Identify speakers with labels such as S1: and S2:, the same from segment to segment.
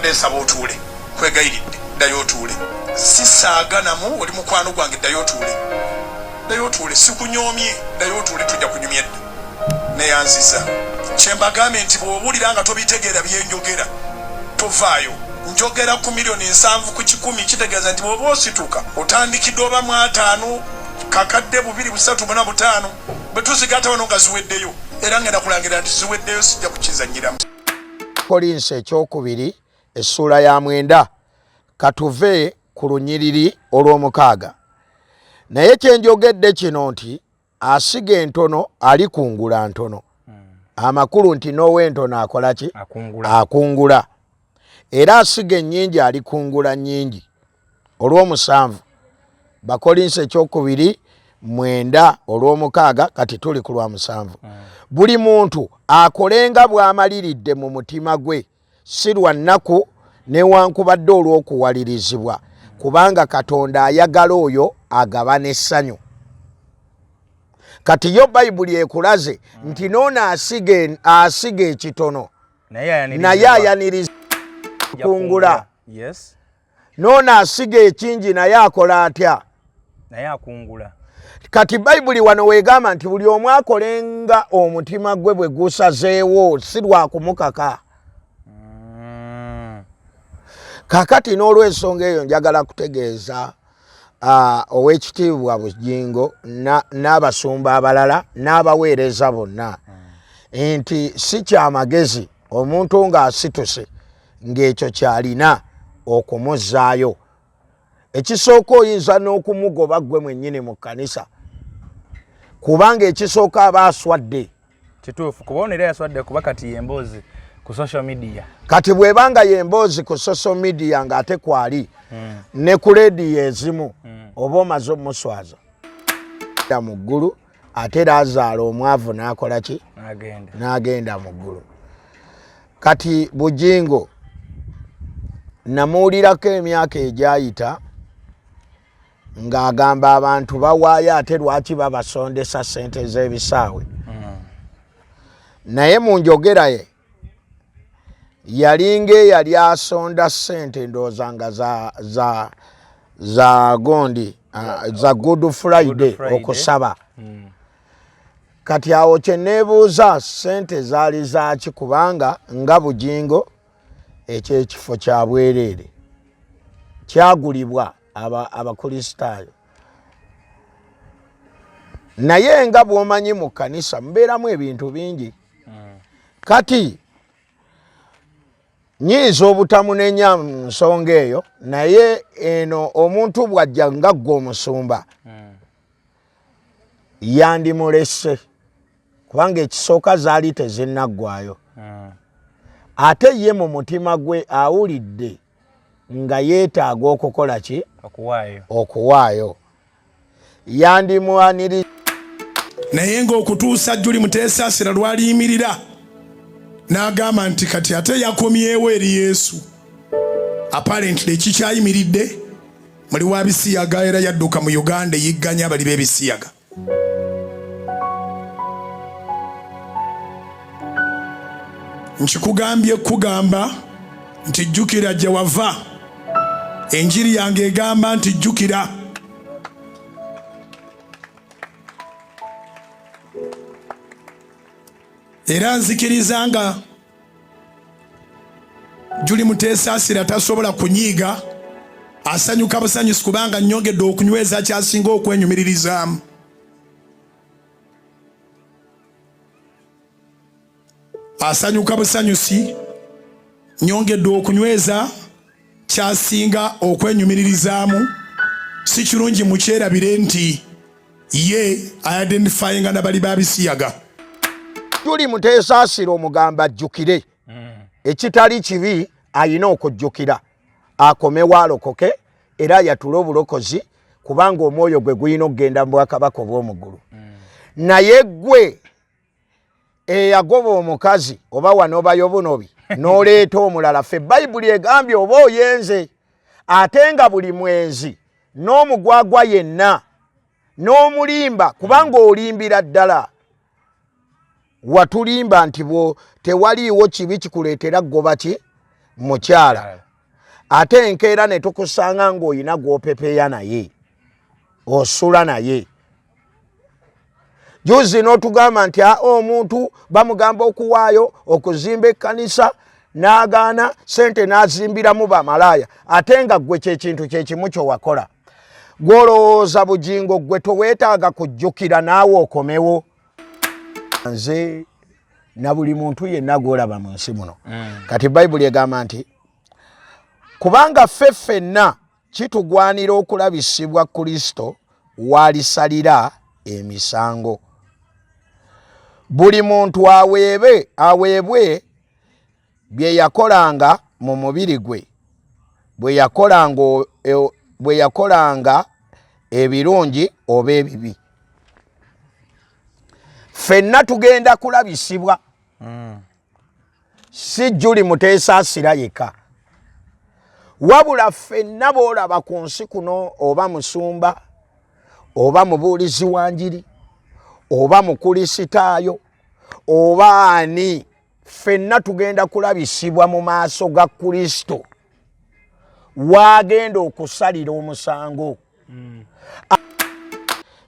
S1: mbadde nsaba otuule nkwegayiridde ddayo otuule sisaaganamu oli mukwano gwange ddayo otuule sikunyoomye ddayo otuule tujja kunyumya dda neyanziza kyembagambe nti bw'obuulira nga tobitegeera byenjogera tovaayo njogera ku miliyoni 7 ku 10 kitegeeza nti bw'oba osituka otandikidde oba mu 5 kakadde 2 3 4 5 bwe tuzigata wano nga ziweddeyo era ngenda kulangira nti ziweddeyo sijja kukizanyiramu.
S2: Kolinse ekyokubiri essula ya 9 katuve ku lunyiriri olw'omukaaga. Naye kyenjogedde kino nti asiga entono alikungula ntono. Amakulu nti n'ow'entono akola ki? Akungula. Era asiga ennyingi alikungula nnyingi. Olw'omusanvu Bakolinse ekyokubiri 9 olw'omukaaga kati tuli ku lwa 7. Buli muntu akolenga bw'amaliridde mu mutima gwe si lwa nnaku newankubadde olw'okuwalirizibwa kubanga Katonda ayagala oyo agabana essanyu. Kati yo Bayibuli ekulaze nti n'ono asiga ekitono naye ayaniriza kungula. N'ono asiga ekingi naye akola atya?
S3: Naye akungula.
S2: Kati Bayibuli wano weegamba nti buli omu akolenga omutima gwe bwe gusazeewo si lwa kumukaka. Kakati n'olw'ensonga eyo njagala kutegeeza Oweekitiibwa Bugingo n'abasumba abalala n'abaweereza bonna nti si kyamagezi omuntu ng'asituse ng'ekyo kyalina okumuzzaayo. Ekisooka oyinza n'okumugoba gwe mwennyini mu kkanisa kubanga ekisooka aba aswadde.
S3: Kituufu kuba ono era yaswadde kuba kati yemboozi ku social media.
S2: Kati bw'ebanga yemboozi ku social media ng'ate kwali ne ku leediyo ezimu oba omaze omuswaza mu ggulu ate era azaala omwavu n'akola ki? N'agenda mu ggulu. Kati Bugingo namuwulirako emyaka egyayita ng'agamba abantu bawaayo ate lwaki babasondesa ssente z'ebisaawe. Naye mu njogera ye yalinga eyali asonda ssente ndowooza nga za gondi za Good Friday okusaba. Kati awo kye neebuuza ssente zaali zaaki kubanga nga Bugingo ekyo ekifo kya bwereere kyagulibwa abakristaayo. Naye nga bw'omanyi mu kkanisa mubeeramu ebintu bingi. Kati nyinza obutamunenya mu nsonga eyo naye eno omuntu bw'ajja nga ggwe omusumba yandimulese kubanga ekisooka zaali tezinnaggwayo. Ate ye mu mutima gwe awulidde nga yeetaaga okukola ki? Okuwaayo. Yandimwaniriza.
S1: Naye ng'okutuusa Julie Muteesasira lwaliyimirira n'agamba nti kati ate yakomyewo eri Yesu. Apparently ekikyayimiridde muli wa Bisiyaga era yadduka mu Uganda eyigganya abali b'Ebisiyaga. Nkikugambye kugamba nti jjukira gye wava. Enjiri yange egamba nti jjukira. Era nzikiriza nga Julie Muteesasira tasobola kunyiiga asanyuka busanyusi kubanga nnyongedde okunyweza kyasinga okwenyumiririzaamu. Asanyuka busanyusi nnyongedde okunyweza kyasinga okwenyumiririzaamu. Si kirungi mukyerabire nti ye identifyinga n'abali ba Bisiyaga.
S2: Julie Muteesasira omugamba ajjukire ekitali kibi ayina okujjukira akomewo alokoke era yatule obulokozi kubanga omwoyo gwe guyina okugenda mu bwakabaka obw'omuggulu. Naye gwe eyagoba omukazi oba wanobayo bunobi n'oleeta omulala ffe Bayibuli egambye oba oyenze ate nga buli mwezi n'omugwagwa yenna n'omulimba kubanga olimbira ddala. Watulimba nti tewaliiwo kibi kikuleetera goba ki mukyala ate enkeera ne tukusanga ng'oyina gw'opepeya naye osula naye juzi n'otugamba nti omuntu bamugamba okuwaayo okuzimba ekkanisa n'agaana sente n'azimbiramu bamalaaya ate nga ggwe kyekintu kyekimu kyowakola gw'olowooza bugingo ggwe toweetaaga kujjukira naawe okomewo nze na buli muntu yenna gw'olaba mu nsi muno kati bayibuli egamba nti kubanga ffe ffenna kitugwanira okulabisibwa Kristo walisalira emisango buli muntu aweebwe bye yakolanga mu mubiri gwe bwe yakolanga ebirungi oba ebibi ffenna tugenda kulabisibwa si Juli Muteesa asira yekka wabula ffenna boolaba ku nsi kuno oba musumba oba mubuulizi wa njiri oba mukulisitaayo oba ani ffenna tugenda kulabisibwa mu maaso ga Kristo wagenda okusalira omusango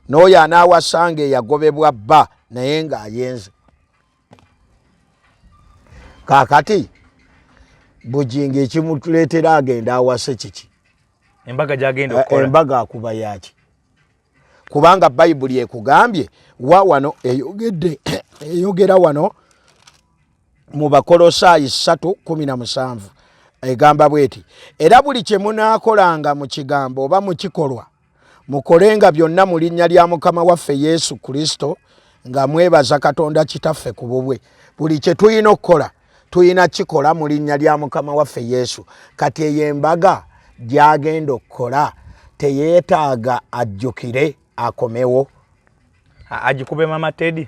S2: n'oyo anaawasanga eyagobebwa bba naye ng'ayenze kaakati bugingo ekimutuleetera agenda awase kiki
S3: embaga gyagenda okukola
S2: embaga akuba yaki kubanga bayibuli ekugambye wano eyogera wano mu Bakolosaayi 3:17 egamba bweti era buli kye munaakolanga mu kigambo oba mu kikolwa mukolenga byonna mu linnya lya Mukama waffe Yesu Kristo nga mwebaza Katonda Kitaffe ku bubwe buli kye tulina okukola tulina kikola mu linnya lya Mukama waffe Yesu kati eyo embaga gyagenda okukola teyeetaaga ajjukire akomewo
S3: agikube Mama Teddy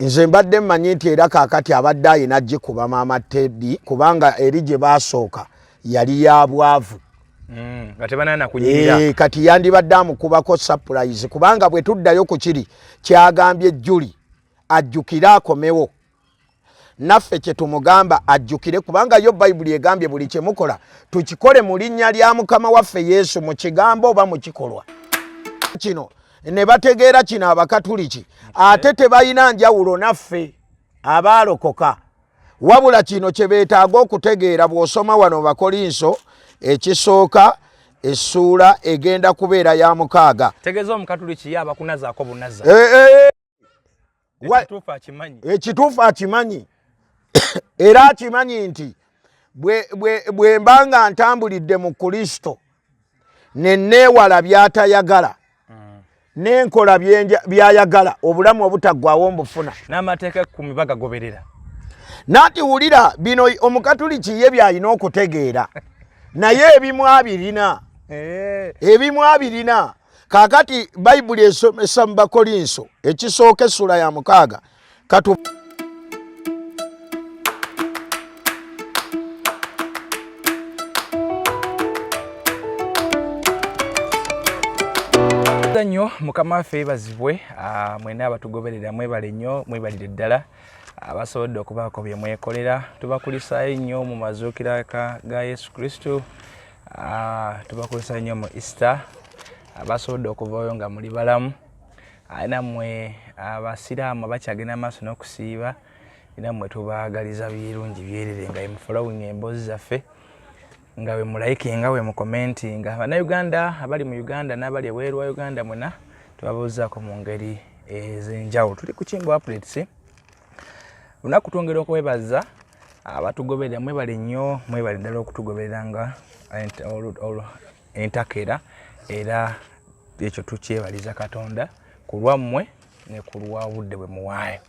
S2: nze mbadde mmanyi nti era kaakati abadde ayina agikuba Mama Teddy kubanga eri gye baasooka yali ya bwavu kati yandibadde amukubako surprise kubanga bwe tuddayo ku kiri kyagambye Juli ajjukire akomewo naffe kye tumugamba ajjukire kubanga yo bayibuli egambye buli kye mukola tukikole mu linnya lya Mukama waffe Yesu mu kigambo oba mu kikolwa kino ne bategeera kino Abakatuliki ate tebalina njawulo naffe abaalokoka wabula kino kye beetaaga okutegeera bw'osoma wano Bakolinso ekisooka essuula egenda kubeera ya 6
S3: tegeeza Omukatuliki yaba kunazaako bunaza
S2: ekituufu akimanyi era akimanyi nti bwe mbanga ntambulidde mu Kristo ne neewala by'atayagala n'enkola by'ayagala obulamu obutaggwaawo mbufuna
S3: n'amateeka 10 bagagoberera
S2: nati wulira bino Omukatuliki ye byalina okutegeera naye ebimu abirina kaakati bayibuli esomesa mu Bakolinso ekisooka essula ya 6 katu
S3: nnyo Mukama waffe yeebazibwe mwena abatugoberera mwebale nnyo mwebalire ddala abasobodde okubaako bye mwekolera tubakulisaayo nnyo mu mazuukira ga Yesu Kristo tubakulisaayo nnyo mu Easter abasobodde okuvaayo nga muli balamu nammwe abasiraamu abakyagenda maaso n'okusiiba nammwe tubaagaliza birungi byerere nga following emboozi zaffe nga we mulayikinga we mukomentinga bannayuganda abali mu Uganda n'abali ebweru wa Uganda mwena tubabuuzaako mu ngeri ez'enjawulo tuli ku Kimbo Updates lunaku twongera okwebaza abatugoberera mwebale nnyo mwebale ddala okutugoberera nga entakera era ekyo tukyebaliza Katonda ku lwammwe ne ku lwa budde bwe muwaayo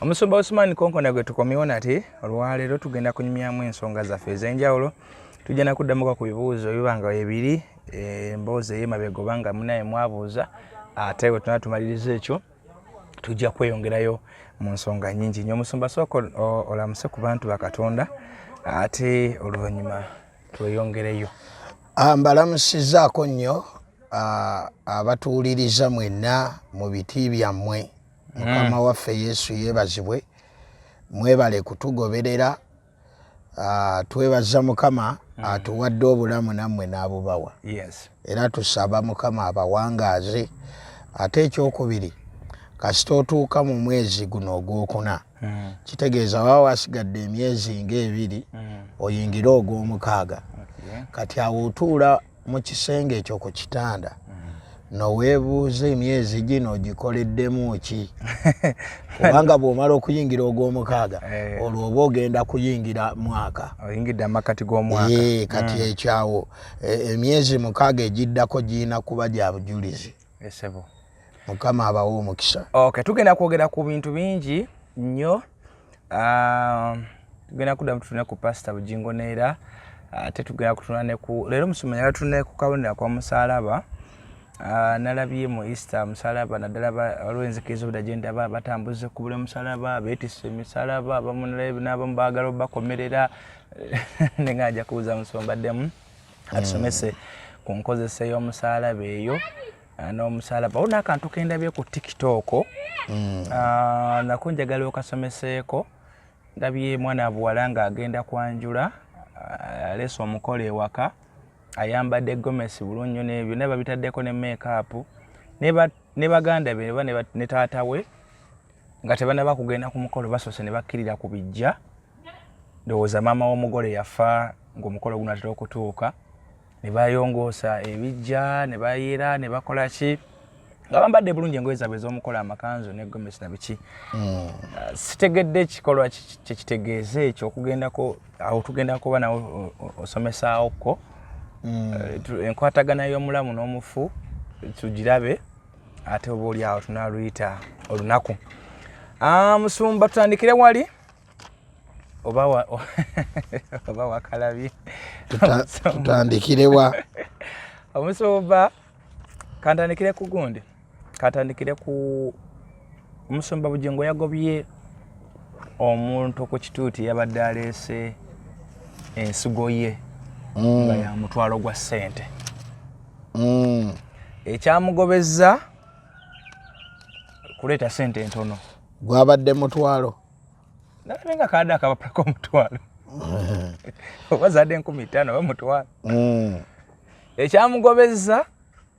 S3: omusumba Osman Konkona gwe tukomyewo nate olwaleero tugenda kunyumyamu ensonga zaffe ez'enjawulo tujja kuddamuka ku bibuuzo bibanga bibiri emboozi ey'emabega obanga munaye mwabuuza ate bwe tunatumaliriza ekyo tujja kweyongerayo mu nsonga nnyingi nnyo omusumba sooka olamuse ku bantu ba Katonda ate oluvannyuma tweyongereyo
S2: mbalamusizaako nnyo abatuwuliriza mwenna mu biti byammwe Mukama waffe Yesu yeebazibwe mwebale kutugoberera twebaza Mukama atuwadde obulamu nammwe n'abubawa.
S3: Yes.
S2: Era tusaba Mukama abawangaaze. Ate ekyokubiri kasita otuuka mu mwezi guno ogwokuna kitegeeza waba wasigadde emyezi ng'ebiri oyingire ogw'omukaaga. Kati awo otuula mu kisenge ekyo ku kitanda noweebuuza emyezi gino ogikoleddemu ki? Kubanga bw'omala okuyingira ogw'omukaaga olwo oba ogenda kuyingira mwaka.
S3: Oyingidde amakati g'omwaka.
S2: Kati ekyawo emyezi mukaaga egiddako girina kuba gya bujulizi.
S3: Esebo.
S2: Mukama abawo omukisa.
S3: Okay, tugenda kwogera ku bintu bingi nnyo. Tugenda kudda mutune ku Pastor Bugingo Neera. Ate tugenda kutuna ne ku leero musomanya yatune ku kabonera kwa musalaba. Nalabye mu Easter musalaba naddala olw'enzikiriza obudagenda batambuze ku buli musalaba beetisse emisalaba abamu n'abamu baagala obakomerera nenga ajja kubuuza musombaddemu atusomese ku nkozesa y'omusalaba eyo n'omusalaba. Olwo n'akantu kendabye ku TikTok nako njagala okasomeseeko. Ndabye mwana buwala ng'agenda kwanjula aleese omukolo ewaka ayambadde gomesi bulungi nnyo n'ebyo ne babitaddeko ne make-up ne baganda be ne taata we nga tebanaba kugenda ku mukolo basoose ne bakkirira ku bijja. Ndowooza maama w'omugole yafa ng'omukolo guno atera okutuuka ne bayongoosa ebijja ne bayeera ne bakola ki nga bambadde bulungi engoye zaabwe ez'omukolo amakanzu ne gomesi na biki. Sitegedde ekikolwa kyekitegeeza ekyo okugendako awo tugenda kuba nawe osomesaawoko. Enkwatagana y'omulamu n'omufu tugirabe ate oba oli awo tunaluyita olunaku. Musumba tutandikire wali oba wakalabye
S2: tutandikire wa
S3: omusumba kantandikire ku gundi katandikire ku Omusumba Bugingo yagobye omuntu ku kituuti yabadde aleese ensigo ye nga ya mutwalo gwa ssente. Ekyamugobezza kuleeta ssente entono.
S2: Gwabadde mutwalo?
S3: Nalabye nga kadde akapapula k'omutwalo. Oba zadde 15 oba mutwalo. Ekyamugobezza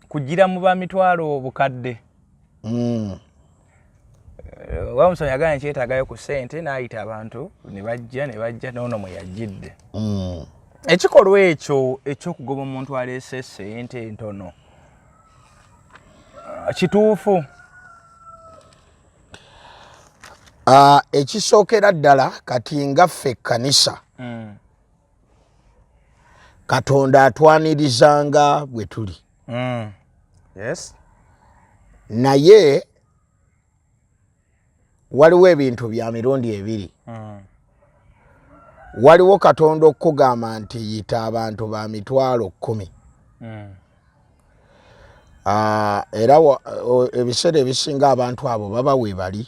S3: kugira mu ba mitwalo obukadde. Wamusomyi agambye kyetaagayo ku ssente n'ayita abantu ne bajja n'ono mwe yajjidde. Ekikolwa ekyo eky'okugoba omuntu aleese ssente entono kituufu?
S2: Ekisookera ddala kati nga ffe ekkanisa Katonda atwanirizanga bwe tuli.
S3: Yes.
S2: Naye waliwo ebintu bya mirundi ebiri. Waliwo Katonda okugamba nti yita abantu ba mitwalo 10. Era ebiseera ebisinga abantu abo baba we bali.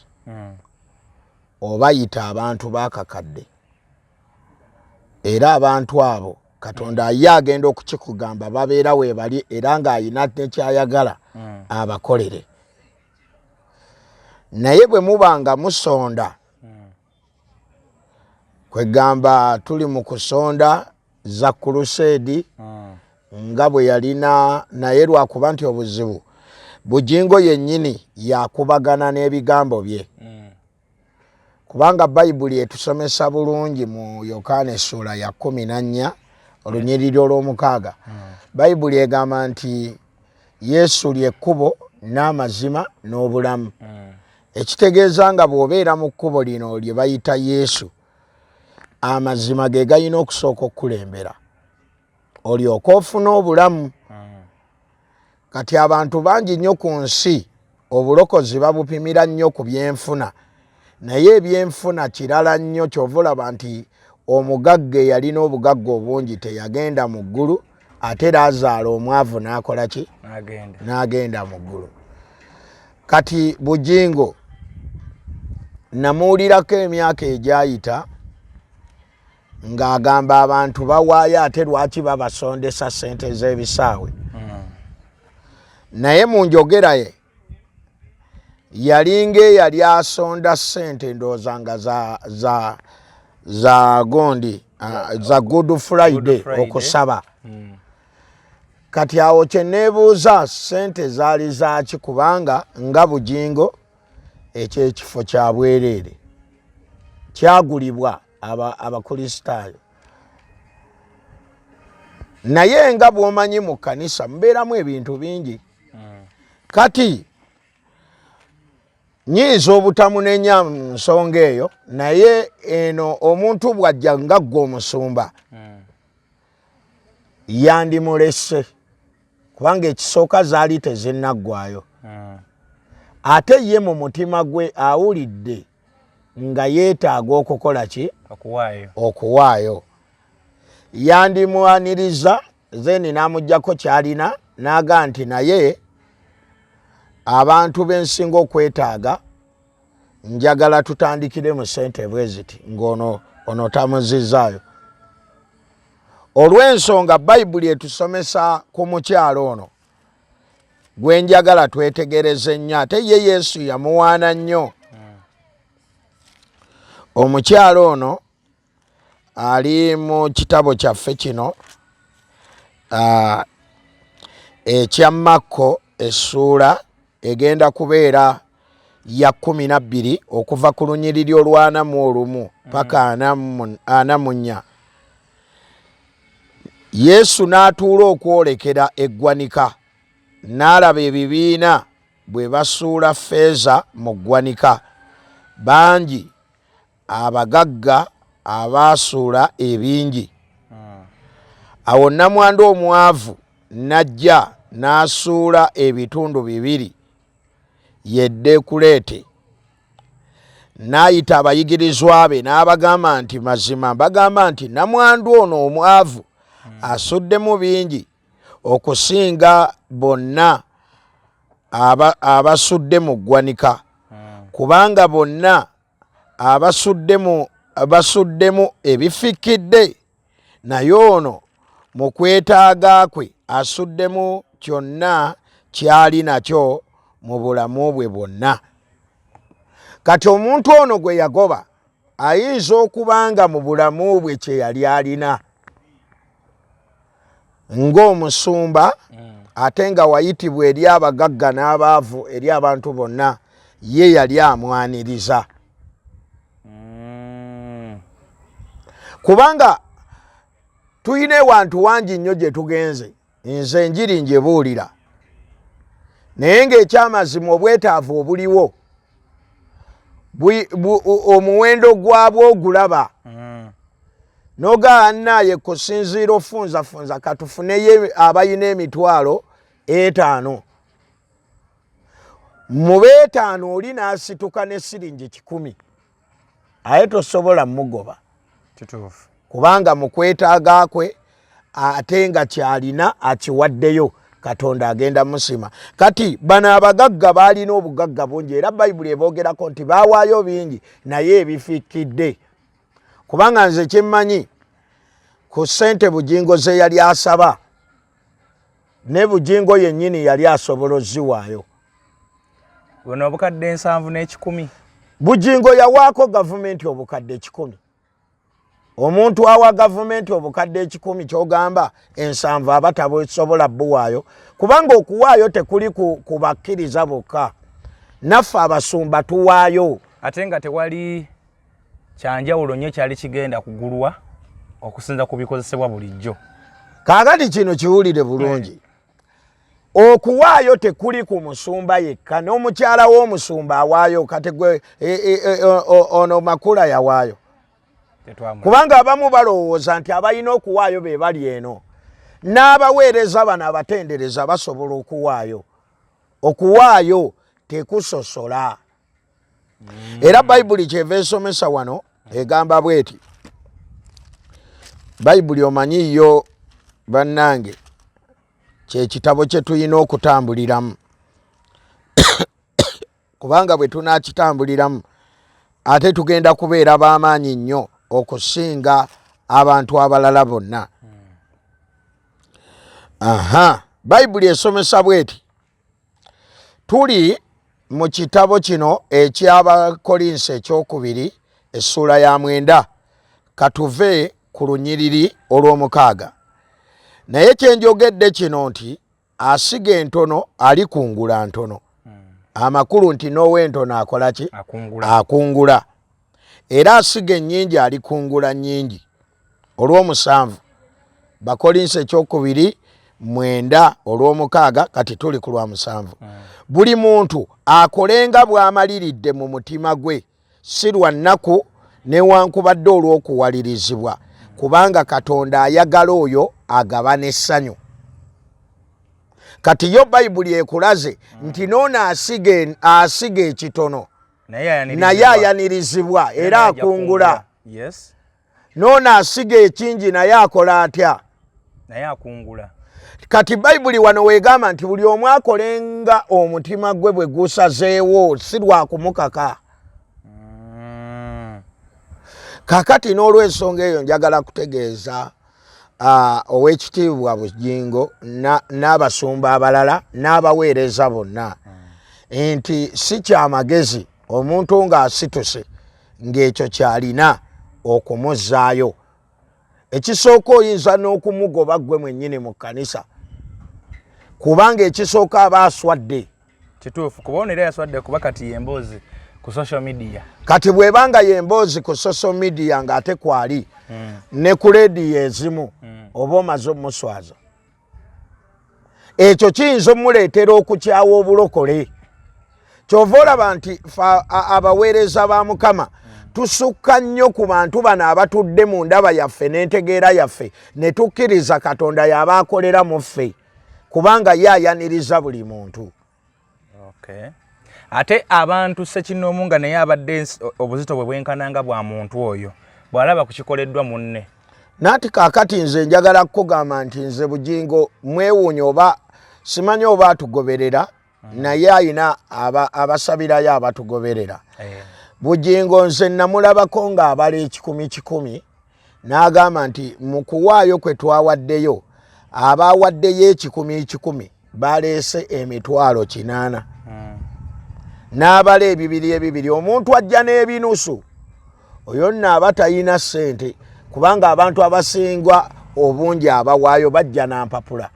S2: Oba yita abantu bakakadde. Era abantu abo Katonda ye agenda okukikugamba babeera we bali era ng'ayina nekyayagala abakolere. Naye bwe mubanga musonda kwegamba tuli mu kusonda za Crusade nga bwe yalina naye lwakuba nti obuzibu Bugingo yennyini yakubagana n'ebigambo bye. Kubanga Bayibuli etusomesa bulungi mu Yokaana essula ya 14 olunyiriri olw'omukaaga. Bayibuli egamba nti Yesu ly'ekkubo n'amazima n'obulamu. Ekitegeeza nga bw'obeera mu kkubo lino lye bayita Yesu, amazima ge gayina okusooka okukulembera olyoka ofuna obulamu. Kati abantu bangi nnyo ku nsi obulokozi babupimira nnyo ku byenfuna, naye ebyenfuna kirala nnyo ky'ova olaba nti omugagga eyalina obugagga obungi teyagenda mu ggulu, ate Laazaalo omwavu n'akola ki? N'agenda mu ggulu. Kati Bugingo namuwulirako emyaka egyayita ng'agamba abantu bawaayo ate lwaki babasondesa ssente z'ebisaawe. Naye mu njogera ye yalinga eyali asonda ssente ndowooza nga za gondi za Good Friday okusaba. Kati awo kye neebuuza sente zaali zaaki kubanga nga Bujingo ekyekifo kya bwereere kyagulibwa abakristaayo. Naye nga bw'omanyi mu kkanisa mubeeramu ebintu bingi. Kati nyinza obutamunenya mu nsonga eyo, naye eno omuntu bw'ajja nga ggwe omusumba yandimulese kubanga ekisooka zaali tezinnaggwayo. Ate ye mu mutima gwe awulidde nga yeetaaga okukola ki? Okuwaayo. Yandimwaniriza zeni n'amuggyako kyalina n'aga nti naye abantu bensinga okwetaaga njagala tutandikire mu ssente bwe ziti ng'ono tamuzizaayo. Olw'ensonga Bayibuli etusomesa ku mukyalo ono gwe njagala twetegereze nnyo, ate ye Yesu yamuwaana nnyo. Omukyalo ono ali mu kitabo kyaffe kino ekya Makko essuula egenda kubeera ya 12 okuva ku lunyiriri olw'41 paka 44. Yesu n'atuula okwolekera eggwanika n'alaba ebibiina bwe basuula ffeeza mu ggwanika, bangi abagagga abaasuula ebingi. Awo nnamwandu omwavu n'ajja n'asuula ebitundu 2 yedde kuleete. N'ayita abayigirizwa be n'abagamba nti mazima bagamba nti nnamwandu ono omwavu asuddemu bingi okusinga bonna abasudde mu ggwanika, kubanga bonna abasuddemu ebifikidde, naye ono mu kwetaaga kwe asuddemu kyonna kyali nakyo mu bulamu bwe bwonna. Kati omuntu ono gwe yagoba ayinza okubanga mu bulamu bwe kye yali alina ng'omusumba, ate nga wayitibwa eri abagagga n'abaavu eri abantu bonna, ye yali amwaniriza. Kubanga tuyina ewantu wangi nnyo gye tugenze, nze enjiri njebuulira, naye ng'ekyamazima obwetaavu obuliwo omuwendo gwabwo ogulaba. Nogaannaye kusinziira ofunzafunza katufuneyo abayina emitwalo 5. Mu 5 oli n'asituka ne siringi 10, aye tosobola mugoba kubanga mu kwetaaga kwe ate nga kyalina akiwaddeyo, Katonda agenda musima. Kati bano abagagga baalina obugagga bungi era Bayibuli eboogerako nti baawaayo bingi naye ebifikidde. Kubanga nze kyemmanyi ku ssente Bujingo ze yali asaba ne Bujingo yennyini yali asobola oziwaayo.
S3: Buno obukadde 7 n'ekikumi.
S2: Bujingo yawaako gavumenti obukadde 10. Omuntu awa gavumenti obukadde 10 kyogamba 7 aba tabusobola buwaayo, kubanga okuwaayo tekuli kubakkiriza bokka, naffe abasumba tuwaayo.
S3: Ate nga tewali kyanjawulo nnyo kyali kigenda kugulwa okusinza ku bikozesebwa bulijjo.
S2: Kaakati kino kiwulire bulungi. Okuwaayo tekuli ku musumba yekka, n'omukyala w'omusumba awaayo. Kati gwe ono Makula yawaayo. Kubanga abamu balowooza nti abalina okuwaayo be bali eno, n'abaweereza bano abatendereza basobola okuwaayo. Okuwaayo tekusosola. Era Bayibuli kyeva esomesa wano egamba bweti. Bayibuli omanyi yo bannange kye kitabo kye tulina okutambuliramu. Kubanga bwe tunaakitambuliramu ate tugenda kubeera b'amaanyi nnyo okusinga abantu abalala bonna. Bayibuli esomesa bweti. Tuli mu kitabo kino eky'Abakolinso ekyokubiri essuula ya 9 katuve ku lunyiriri olw'omukaaga. Naye kyenjogedde kino nti asiga entono alikungula ntono. Amakulu nti n'ow'entono akola ki? Akungula. Era asiga ennyingi alikungula nnyingi. Olw'omusanvu Bakolinse ekyokubiri 9 olw'omukaaga kati tuli ku lwa musanvu. Buli muntu akolenga bw'amaliridde mu mutima gwe si lwa nnaku newankubadde olw'okuwalirizibwa kubanga Katonda ayagala oyo agabana essanyu. Kati yo Bayibuli ekulaze nti n'ono asiga ekitono naye ayanirizibwa era akungula. N'ono asiga ekingi naye akola atya?
S3: Naye akungula.
S2: Kati Bayibuli wano weegamba nti buli omu akolenga omutima gwe bwe gusazeewo si lwa kumukaka. Kakati n'olw'ensonga eyo njagala kutegeeza Oweekitiibwa Bugingo n'abasumba abalala n'abaweereza bonna nti si kyamagezi omuntu ng'asituse ng'ekyo kyalina okumuzzaayo. Ekisooka oyinza n'okumugoba ggwe mwennyini mu kkanisa kubanga ekisooka aba aswadde.
S3: Kituufu kuba ono era yaswadde kuba kati yemboozi ku social media.
S2: Kati bw'ebanga yemboozi ku social media ng'ate kwali ne ku leediyo ezimu oba omaze omuswaza, ekyo kiyinza omuleetera okukyawa obulokole. Kyova olaba nti abaweereza ba Mukama tusukka nnyo ku bantu bano abatudde mu ndaba yaffe n'entegeera yaffe ne tukkiriza Katonda y'aba akolera mu ffe kubanga ye ayaniriza buli muntu.
S3: Ate abantu Ssekinomu nga naye abadde obuzito bwe bwenkananga bwa muntu oyo bw'alaba kukikoleddwa munne.
S2: Naati kaakati nze njagala kukugamba nti nze Bugingo mwewuunye oba simanyi oba atugoberera naye ayina abasabirayo abatugoberera. Bugingo nze namulabako ng'abala 10,000 n'agamba nti mu kuwaayo kwe twawaddeyo abaawaddeyo 10,000 baleese 800 n'abala 200. Omuntu ajja n'ebinusu oyo nno aba talina ssente kubanga abantu abasinga obungi abawaayo bajja nampapula.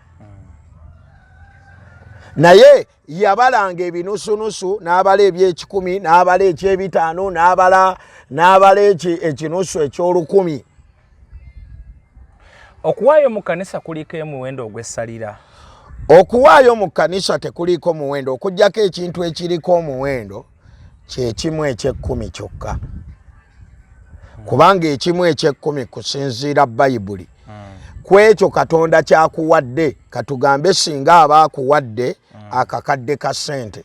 S2: Naye yabalanga ebinusunusu n'abala eby'ekikumi n'abala eky'ebitaano n'abala ekinusu eky'olukumi.
S3: Okuwaayo mu kkanisa kuliko omuwendo ogw'essalira?
S2: Okuwaayo mu kkanisa tekuliko muwendo okuggyako ekintu ekiriko omuwendo kye kimu eky'ekkumi kyokka. Kubanga ekimu eky'ekkumi kusinziira Bayibuli ku ekyo Katonda kyakuwadde, katugambe singa aba akuwadde akakadde ka ssente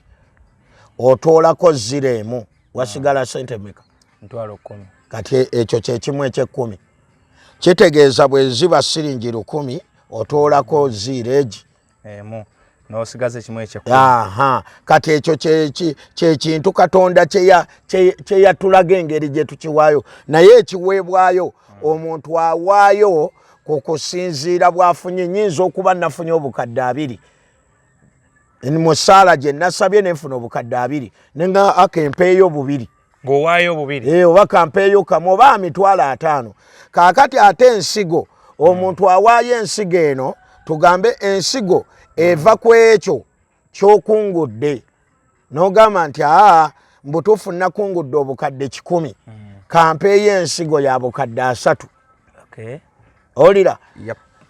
S2: otoolako 0 wasigala ssente mmeka?
S3: 10,000.
S2: Kati ekyo kye kimu eky'ekkumi. Kitegeeza bwe ziba siringi 1,000 otoolako 0
S3: n'osigaza ekimu eky'ekkumi.
S2: Kati ekyo kye kintu Katonda kye yatulaga engeri gye tukiwaayo. Naye ekiweebwayo omuntu awaayo ku kusinziira bw'afunye. Nnyinza okuba nafunye obukadde 2 mu ssaala gye nasabye nenfuna obukadde 2 nenga akempeeyo 2
S3: ng'owaayo 2
S2: oba kampeeyo kamu oba 5,000. Kaakati ate ensigo omuntu awaayo ensigo eno tugambe ensigo eva ku ekyo ky'okungudde n'ogamba nti mbutuufu nakungudde obukadde 10 kampeeyo ensigo ya bukadde 3. Olira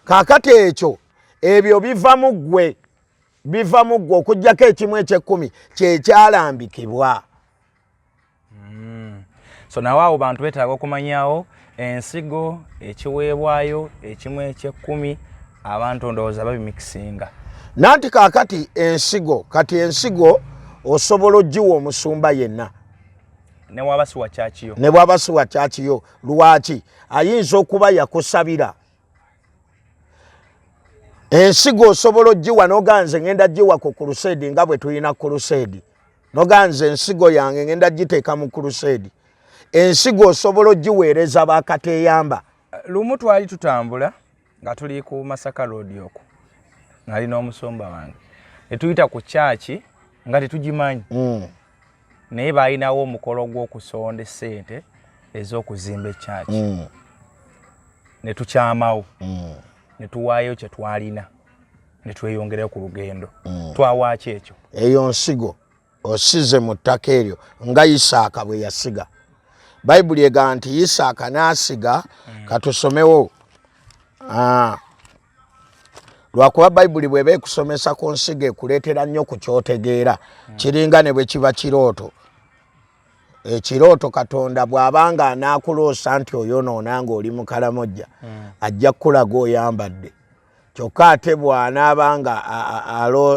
S2: kaakati ekyo ebyo biva mu ggwe okuggyako ekimu eky'ekkumi kyekyalambikibwa.
S3: So nawe awo bantu beetaaga okumanyawo ensigo, ekiweebwayo, ekimu eky'ekkumi abantu ndowooza babimikisinga.
S2: Nanti kaakati ensigo osobola oggiwa omusumba yenna
S3: ne
S2: bw'aba si wa kyakiyo. Lwaki? Ayinza okuba yakusabira. Ensigo osobola oggiwa n'oganze ngenda giwa ku crusade nga bwe tulina crusade. N'oganze ensigo yange ngenda giteeka mu crusade. Ensigo osobola ogiweereza bakateeyamba.
S3: Lumu twali tutambula nga tuli ku Masaka Road okwo. Nali n'omusumba wange. Ne tuyita ku kyaki nga tetugimanyi. Naye balinawo omukolo gw'okusonda ssente ez'okuzimba ekyaki. ne tukyamawo ne tuwaayo kye twalina ne tweyongerayo ku lugendo twawaaki ekyo
S2: eyo nsigo osize mu ttaka eryo nga Isaaka bwe yasiga. Bayibuli egamba nti Isaaka n'asiga katusomewo lwakuba Bayibuli bw'eba ekusomesa ku nsigo ekuleetera nnyo ku kyotegeera kiringa ne bwe kiba kirooto. Ekirooto Katonda bw'abanga anaakuloosa nti oyonoona ng'oli mu Kalamojja ajja kukulaga oyambadde kyokka ate bw'anaabanga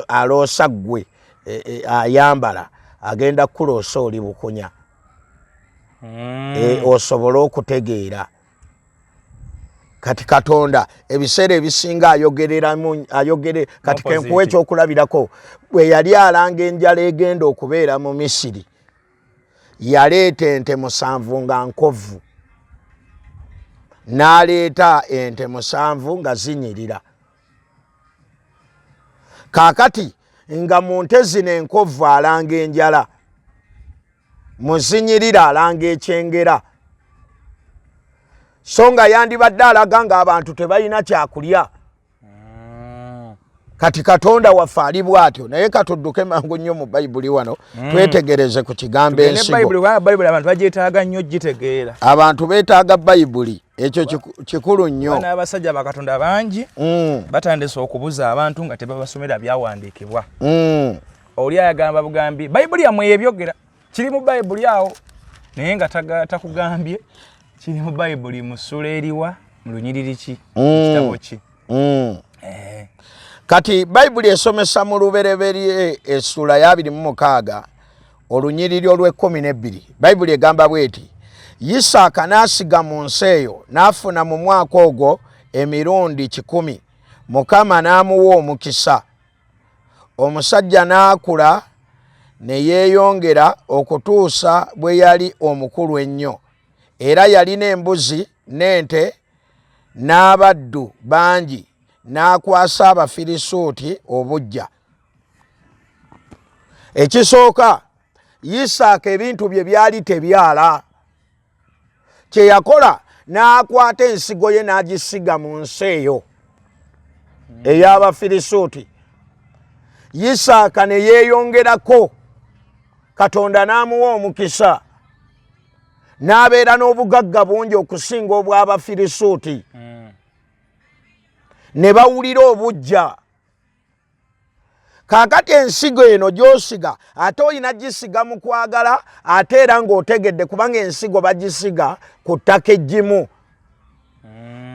S2: aloosa ggwe ayambala agenda kukuloosa oli bukunya osobole okutegeera. Kati Katonda ebiseera ebisinga ayogere kati kenkuwa ekyokulabirako bwe yali alanga enjala egenda okubeera mu Misiri yaleeta ente 7 nga nkovu n'aleeta ente 7 nga zinyirira. Kaakati nga mu nte zino enkovu alanga enjala mu zinyirira alanga ekyengera so nga yandibadde alaga ng'abantu tebalina kyakulya. Kati Katonda waffe ali bw'atyo naye katudduke mangu nnyo mu Bayibuli wano twetegereze ku kigambo ensigo.
S3: Bayibuli abantu bagyetaaga nnyo gitegeera.
S2: Abantu beetaaga Bayibuli ekyo kikulu nnyo.
S3: N'abasajja ba Katonda bangi batandise okubuza abantu nga tebabasomera byawandiikibwa. Oli ayagamba bugambi Bayibuli yammwe yebyogera kiri mu Bayibuli awo naye nga takugambye kiri mu Bayibuli mu ssula eriwa mu lunyiriri ki kitabo ki.
S2: Kati Bayibuli esomesa mu lubereberye essula ya 26 olunyiriri olw'12. Bayibuli egamba bweti Isaaka n'asiga mu nsi eyo n'afuna mu mwaka ogwo emirundi 100 Mukama n'amuwa omukisa. Omusajja n'akula ne yeeyongera okutuusa bwe yali omukulu ennyo era yalina embuzi n'ente n'abaddu bangi n'akwasa Abafirisuuti obujja. Ekisooka Isaaka ebintu bye byali tebyala kye yakola n'akwata ensigo ye n'agisiga mu nsi eyo ey'Abafirisuuti. Isaaka ne yeeyongerako Katonda n'amuwa omukisa n'abeera n'obugagga bungi okusinga obw'Abafirisuuti ne bawulira obujja. Kaakati ensigo eno gy'osiga ate olina gisiga mu kwagala ate era ng'otegedde kubanga ensigo bagisiga ku ttaka eggimu.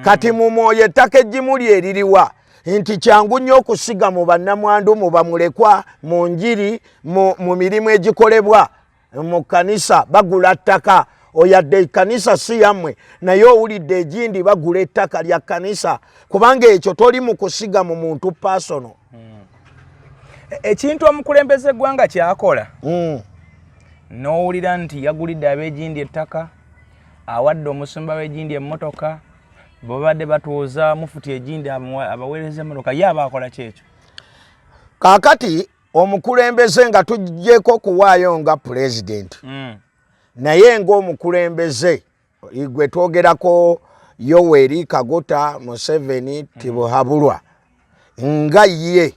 S2: Kati mu mwoyo ettaka eggimu lyeririwa nti kyangu nnyo okusiga mu bannamwandu mu bamulekwa mu njiri mu mirimu egikolebwa mu kkanisa bagula ttaka oyadde ekkanisa si yammwe naye owulidde egindi bagula ettaka lya kkanisa kubanga ekyo toli mu kusiga mu muntu pasono.
S3: Ekintu omukulembeze eggwanga kyakola n'owulira nti yagulidde ab'egindi ettaka awadde omusumba w'egindi emmotoka babadde batuuza mufuti egindi abaweereza emmotoka ye aba akola kyekyo.
S2: Kaakati omukulembeze nga tuggyeko kuwaayo nga pulezidenti naye ng'omukulembeze gwe twogerako Yoweri Kaguta Museveni Tibuhaburwa nga ye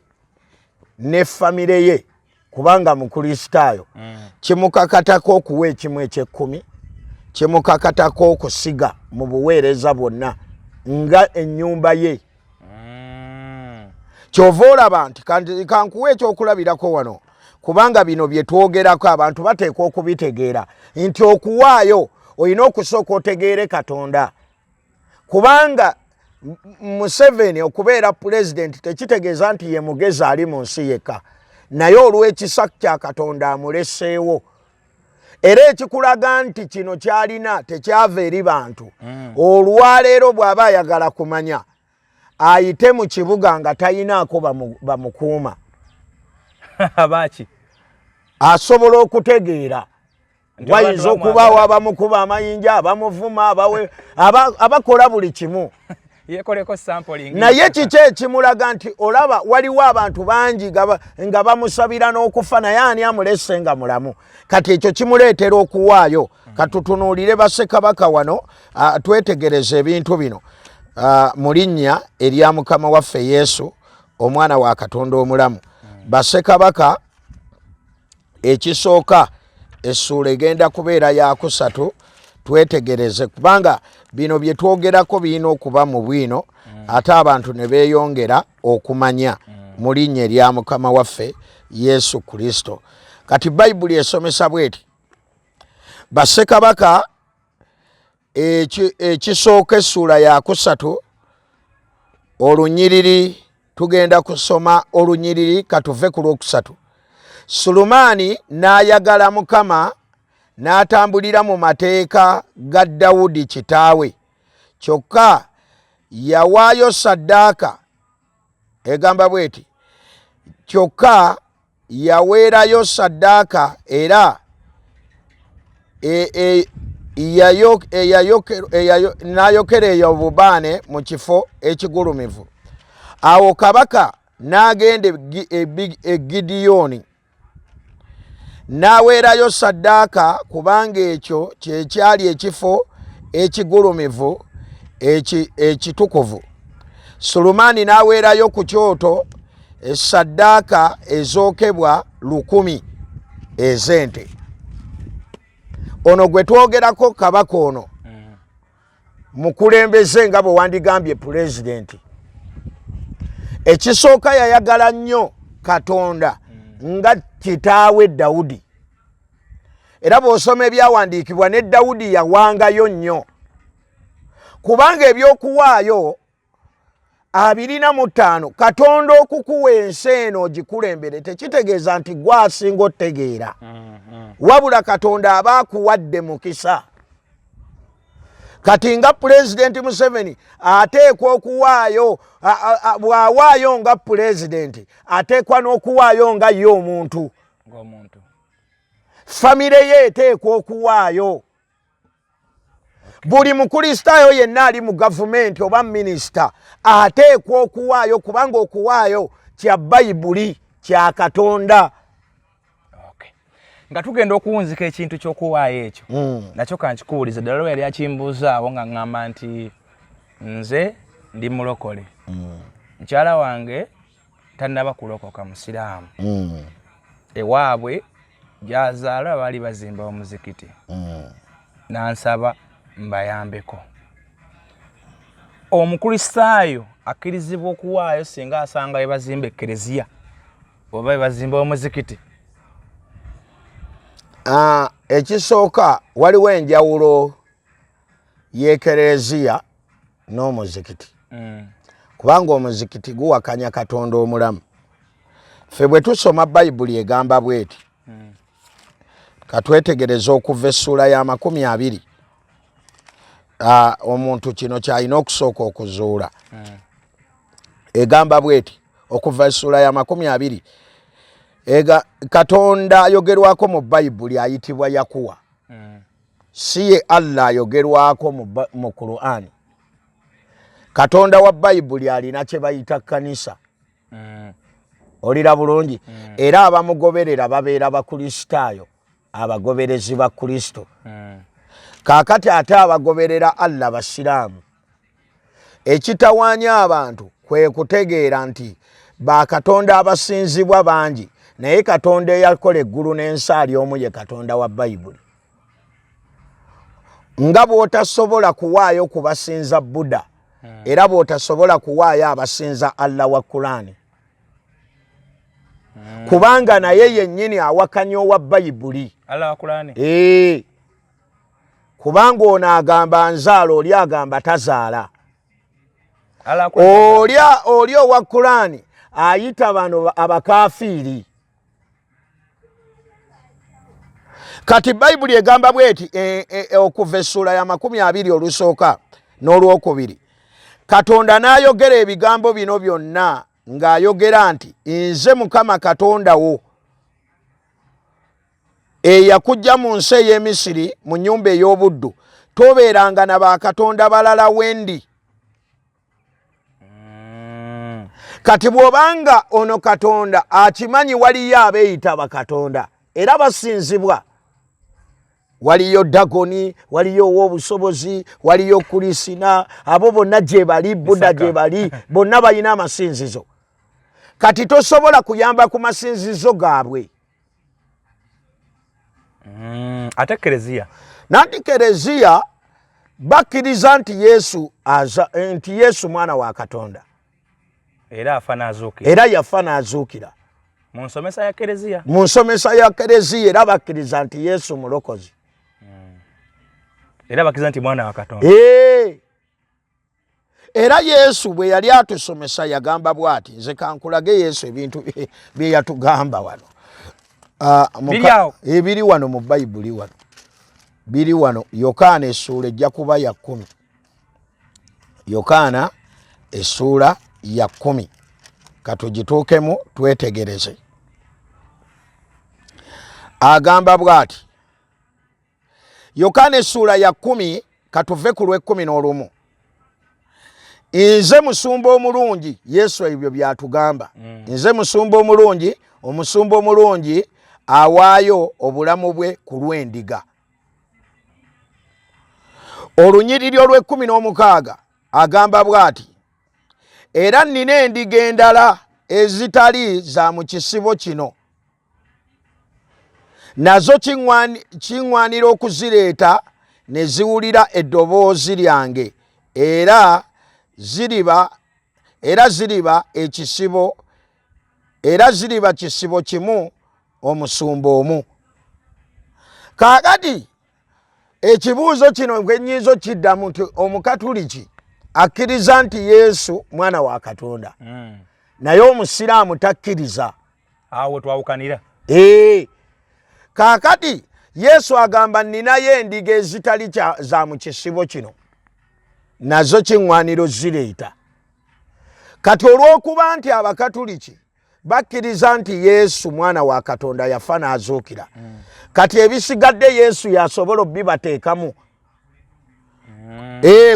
S2: ne famire ye kubanga mukristaayo kimukakatako okuwa ekimu eky'ekkumi kimukakatako okusiga mu buweereza bwonna nga ennyumba ye. Kyova olaba nti kankuwa ekyokulabirako wano kubanga bino bye twogerako abantu bateekwa okubitegeera nti okuwaayo olina okusooka otegeere Katonda kubanga Museveni okubeera pulezidenti tekitegeeza nti ye mugezi ali mu nsi yekka naye olw'ekisa kya Katonda amuleseewo era ekikulaga nti kino kyalina tekyava eri bantu. Olwaleero bw'aba ayagala kumanya ayite mu kibuga nga tayinaako bamukuuma
S3: abaki
S2: asobola okutegeera wayinza okubaawo abamukuba amayinja abamuvuma abakola buli kimu
S3: yekoleko sampling
S2: naye kiki ekimulaga nti olaba waliwo abantu bangi nga bamusabira n'okufa naye ani amulese nga mulamu. Kati ekyo kimuleetera okuwaayo. Katutunuulire bassekabaka wano twetegereze ebintu bino. mu linnya erya Mukama waffe Yesu omwana wa Katonda omulamu. Bassekabaka ekisooka essuula egenda kubeera yakusatu, twetegereze kubanga bino bye twogerako birina okuba mu bwino ate abantu ne beeyongera okumanya mu linnya erya Mukama waffe Yesu Kristo. Kati Bayibuli esomesa bweti Bassekabaka ekisooka essuula yakusatu olunyiriri, tugenda kusoma olunyiriri katuve ku lwokusatu. Sulumani n'ayagala Mukama n'atambulira mu mateeka ga Dawudi kitaawe, kyokka yawaayo saddaaka, egamba bweti kyokka yaweerayo saddaaka era n'ayokera eyo obubaane mu kifo ekigulumivu. Awo kabaka n'agenda e Gidiyoni n'aweerayo saddaaka kubanga ekyo kye kyali ekifo ekigulumivu ekitukuvu. Sulumani n'aweerayo ku kyoto saddaaka ezookebwa 1,000 ez'ente. Ono gwe twogerako kabaka ono mukulembeze nga bwe wandigambye pulezidenti. Ekisooka yayagala nnyo Katonda nga kitaawe Dawudi, era bw'osoma ebyawandiikibwa ne Dawudi yawangayo nnyo kubanga ebyokuwaayo 25 Katonda okukuwa ensi eno ogikulembere tekitegeeza nti gwe asinga otegeera, wabula Katonda aba akuwadde mukisa. Kati nga Pulezidenti Museveni ateekwa okuwaayo, bw'awaayo nga pulezidenti ateekwa n'okuwaayo nga ye omuntu. Famire ye eteekwa okuwaayo. Buli mukristaayo yenna ali mu gavumenti oba minisita ateekwa okuwaayo kubanga okuwaayo kya Bayibuli, kya Katonda.
S3: Nga tugenda okuwunzika ekintu ky'okuwaayo ekyo nakyo kankikubuulize ddala lwe yali akimbuuzaawo nga ŋŋamba nti nze ndi mulokole, mukyala wange tannaba kulokoka musiraamu, ewaabwe gy'azaala baali bazimba omuzikiti, n'ansaba mbayambeko. Omukristaayo akkirizibwa okuwaayo singa asanga bebazimba ekkereziya oba bebazimba omuzikiti?
S2: Ekisooka waliwo enjawulo y'ekkereziya n'omuzikiti, kubanga omuzikiti guwakanya Katonda omulamu. Ffe bwe tusoma Bayibuli egamba bweti, katwetegereza okuva essuula ya 20, omuntu kino kyalina okusooka okuzuula. Egamba bweti okuva essuula ya 20, Katonda ayogerwako mu Bayibuli ayitibwa Yakuwa, si ye Allah ayogerwako mu Qur'ani. Katonda wa Bayibuli alina kye bayita kanisa. Olira bulungi. Era abamugoberera babeera bakristaayo, abagoberezi ba Kristo. Kaakati ate abagoberera Allah basiraamu. Ekitawaanya abantu kwe kutegeera nti bakatonda abasinzibwa bangi, naye Katonda eyakola eggulu n'ensi ali omu ye Katonda wa Bayibuli. Nga bw'otasobola kuwaayo ku basinza Buddha, era bw'otasobola kuwaayo abasinza Allah wa Qur'ani, kubanga naye yennyini awakanya owa Bayibuli.
S3: Allah wa Qur'ani?
S2: Kubanga ono agamba nzaala, oli agamba tazaala. Oli owa Qur'ani ayita bano abakafiiri. Kati Bayibuli egamba bweti okuva essuula ya 20 olusooka n'olwokubiri, Katonda n'ayogera ebigambo bino byonna ng'ayogera nti nze Mukama Katonda wo eyakujja mu nsi ey'Emisiri mu nnyumba ey'obuddu, tobeeranga na bakatonda balala wendi. Kati bw'obanga ono Katonda akimanyi waliyo abeeyita bakatonda era basinzibwa, waliyo Dagoni, waliyo Owobusobozi, waliyo Kulisina, abo bonna gye bali, Buddha gye bali, bonna balina amasinzizo. Kati tosobola kuyamba ku masinzizo gaabwe.
S3: Ate Kereziya.
S2: Nanti Kereziya bakkiriza nti Yesu mwana wa Katonda.
S3: Era afa n'azuukira.
S2: Era yafa n'azuukira.
S3: Mu nsomesa ya Kereziya.
S2: Mu nsomesa ya Kereziya era bakkiriza nti Yesu mulokozi.
S3: Era bakkiriza nti mwana wa Katonda.
S2: Era Yesu bwe yali atusomesa yagamba bw'ati, nze kankulage Yesu ebintu bye yatugamba wano. Biri wano mu Bayibuli wano. Biri wano Yokaana essuula ejja kuba ya 10. Yokaana essuula ya 10. Katugituukemu twetegereze. Agamba bw'ati. Yokaana essuula ya 10 katuve ku lw'11. Nze musumba omulungi, Yesu ebyo byatugamba. Nze musumba omulungi, omusumba omulungi awaayo obulamu bwe ku lw'endiga. Olunyiriri olw'16 agamba bw'ati. Era nnina endiga endala ezitali za mu kisibo kino. Nazo kiŋŋwanira okuzireeta ne ziwulira eddoboozi lyange. Era ziriba kisibo kimu omusumba omu. Kaakati ekibuuzo kino nkwenyizo kiddamu nti Omukatuliki akkiriza nti Yesu mwana wa Katonda. Naye Omusiraamu takkiriza.
S3: Awo twawukanira.
S2: Kaakati Yesu agamba nninayo endiga ezitali za mu kisibo kino. Nazo kiŋŋwaniro zireeta. Kati olw'okuba nti Abakatuliki bakkiriza nti Yesu mwana wa Katonda yafa n'azuukira. Kati ebisigadde Yesu yasobola bibateekamu.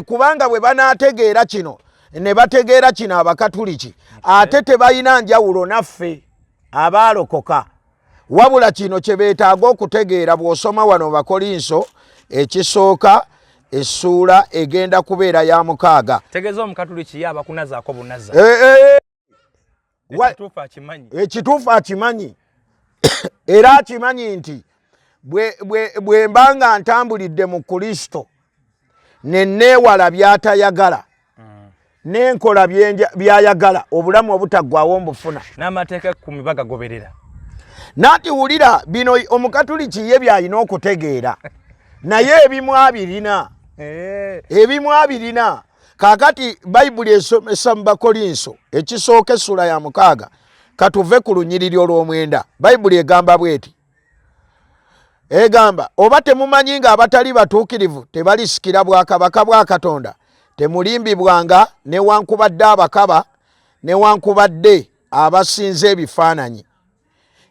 S2: Kubanga bwe banaategeera kino ne bategeera kino Abakatuliki ate tebalina njawulo naffe abaalokoka. Wabula kino kye beetaaga okutegeera bw'osoma wano Bakolinso ekisooka essuula egenda kubeera ya 6.
S3: Tegeeza Omukatuliki ye abakunazaako bunaza. Ekituufu akimanyi. Era akimanyi nti bwe mbanga ntambulidde mu Kristo ne neewala by'atayagala n'enkola by'ayagala obulamu obutaggwaawo mbufuna. N'amateeka 10 bagagoberera.
S2: Nati wulira bino Omukatuliki ye byalina okutegeera. Naye ebimu abirina. Kaakati Bayibuli esomesa mu Bakolinso ekisooka essula ya 6 katuve ku lunyiriri olw'9. Bayibuli egamba bweti. Egamba oba temumanyi nga abatali batuukirivu tebalisikira bwakabaka bwa Katonda. Temulimbibwanga newankubadde abakaba, newankubadde abasinza ebifaananyi,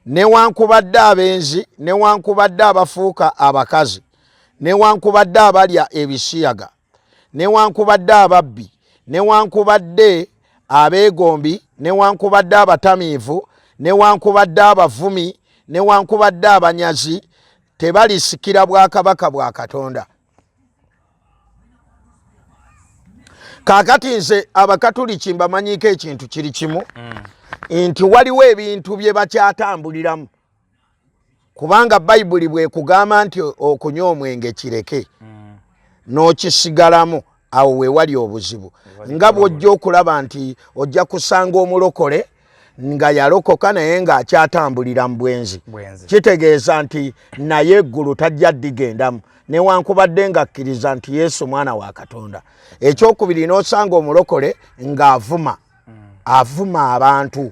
S2: newankubadde abenzi, newankubadde abafuuka abakazi, newankubadde abalya ebisiyaga, newankubadde ababbi, newankubadde abeegombi, newankubadde abatamiivu, newankubadde abavumi, newankubadde abanyazi tebalisikira bwakabaka bwa Katonda. Kaakati nze Abakatuliki mbamanyiiko ekintu kiri kimu nti waliwo ebintu bye bakyatambuliramu. Kubanga Bayibuli bwe kugamba nti okunywa omwenge kireke n'okisigalamu awo we wali obuzibu. Nga bw'ojja okulaba nti ojja kusanga omulokole nga yalokoka naye ng'akyatambulira mu bwenzi. Kitegeeza nti naye eggulu tajja ddigendamu newankubadde nga akkiriza nti Yesu mwana wa Katonda. Ekyokubiri n'osanga omulokole ng'avuma abantu.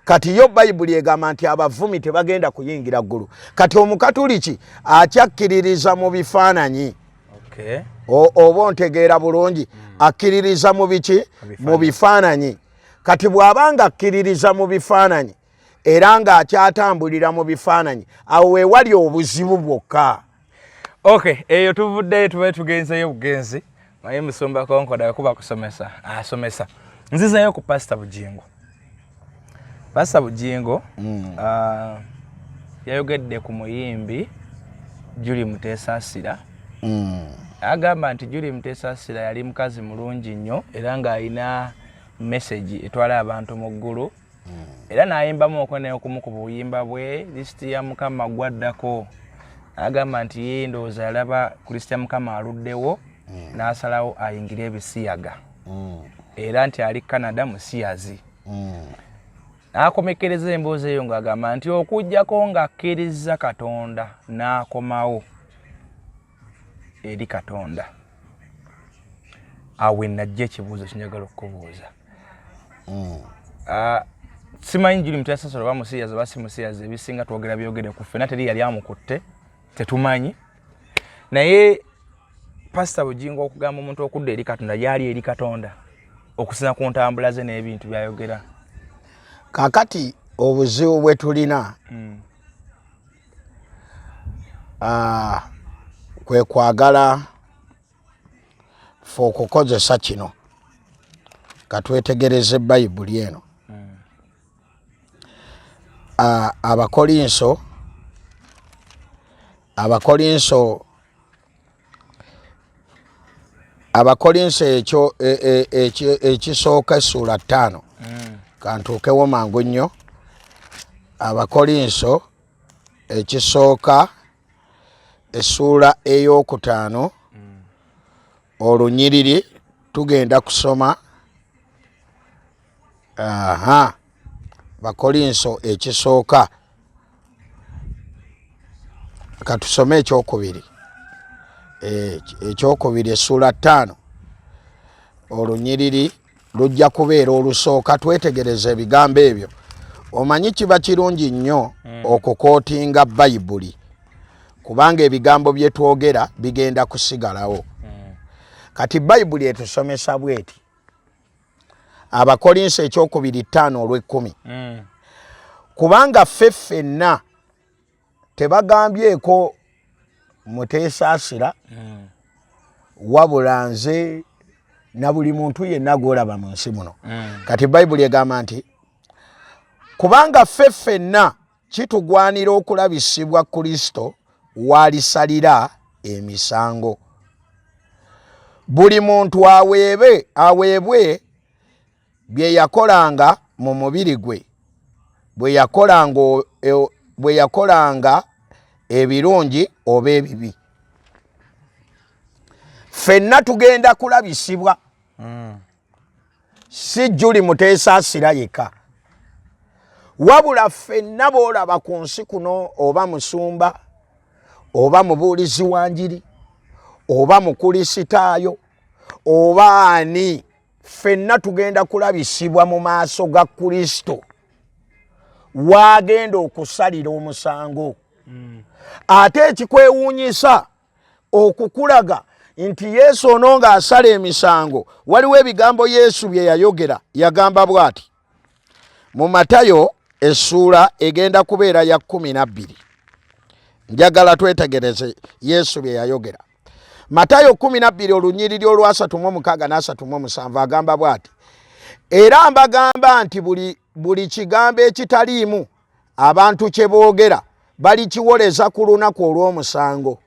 S2: Kati yo Bayibuli egamba nti abavumi tebagenda kuyingira ggulu. Kati Omukatuliki akyakkiririza mu bifaananyi. Oba ontegeera bulungi. Akkiririza mu biki? Mu bifaananyi. Kati bw'abanga akkiririza mu bifaananyi era ng'akyatambulira mu bifaananyi awo we wali obuzibu bwokka.
S3: Eyo tuvuddeyo tube tugenzeyo bugenzi. Naye Musumba Konkoda kuba asomesa. Nzizayo ku Pastor Bugingo. Pastor Bugingo yayogedde ku muyimbi Julie Mutesasira. Agamba nti Julie Mutesasira yali mukazi mulungi nnyo era ng'alina message etwala abantu mu ggulu. Era n'ayimbamu okweneyo ku buyimba bwe lisiti ya Mukama gwaddako. Agamba nti ye ndowooza yalaba Kristo ya Mukama aluddewo n'asalawo ayingire ebisiyaga. Era nti ali Canada musiyazi. N'akomekereza emboozi eyo ng'agamba nti okujjako ng'akkiriza Katonda n'akomawo eri Katonda. Awe najja ekibuuzo kinjagala okubuuza. Simanyi Julie Mutesasira oba musiyazi oba si musiyazi, ebisinga twogera byogere ku ffenna teri yali amukutte tetumanyi. Naye Pastor Bugingo okugamba omuntu okudda eri Katonda yali eri Katonda okusinza ku ntambula ze n'ebintu byayogera.
S2: Kakati obuzibu bwe tulina kwe kwagala fe okukozesa kino katwetegereze Bayibuli eno. Abakolinso ekisooka essula 5 kantuukewo mangu nnyo. Abakolinso ekisooka essula ey'okutaano olunyiriri tugenda kusoma. Bakolinso ekisooka katusome ekyokubiri. Ekyokubiri essula 5 olunyiriri lujja kubeera olusooka. Twetegereze ebigambo ebyo. Omanyi kiba kirungi nnyo okukootinga Bayibuli kubanga ebigambo bye twogera bigenda kusigalawo. Kati Bayibuli etusomesa bweti. Abakolinso ekyokubiri 5:10. Kubanga ffenna tebagambyeko Mutesasira wabula nze na buli muntu yenna gw'olaba mu nsi muno. Kati Bayibuli egamba nti kubanga ffenna kitugwanira okulabisibwa Kristo walisalira emisango. Buli muntu aweebwe bye yakolanga mu mubiri gwe, bwe yakolanga ebirungi oba ebibi. Ffenna tugenda kulabisibwa. Si Julie Mutesasira yekka. Wabula ffenna boolaba ku nsi kuno, oba musumba, oba mubuulizi wa njiri, oba mukulisitaayo, oba ani, ffenna tugenda kulabisibwa mu maaso ga Kristo wagenda okusalira omusango. Ate ekikwewuunyisa okukulaga nti Yesu ono ng'asala emisango, waliwo ebigambo Yesu bye yayogera. Yagamba bw'ati mu Matayo essula egenda kubeera ya 12. Njagala twetegereze Yesu bye yayogera. Matayo 12 olunyiriri olwa 36 n'37 agamba bw'ati era mbagamba nti buli kigambo ekitaliimu abantu kye boogera balikiwoleza ku lunaku olw'omusango.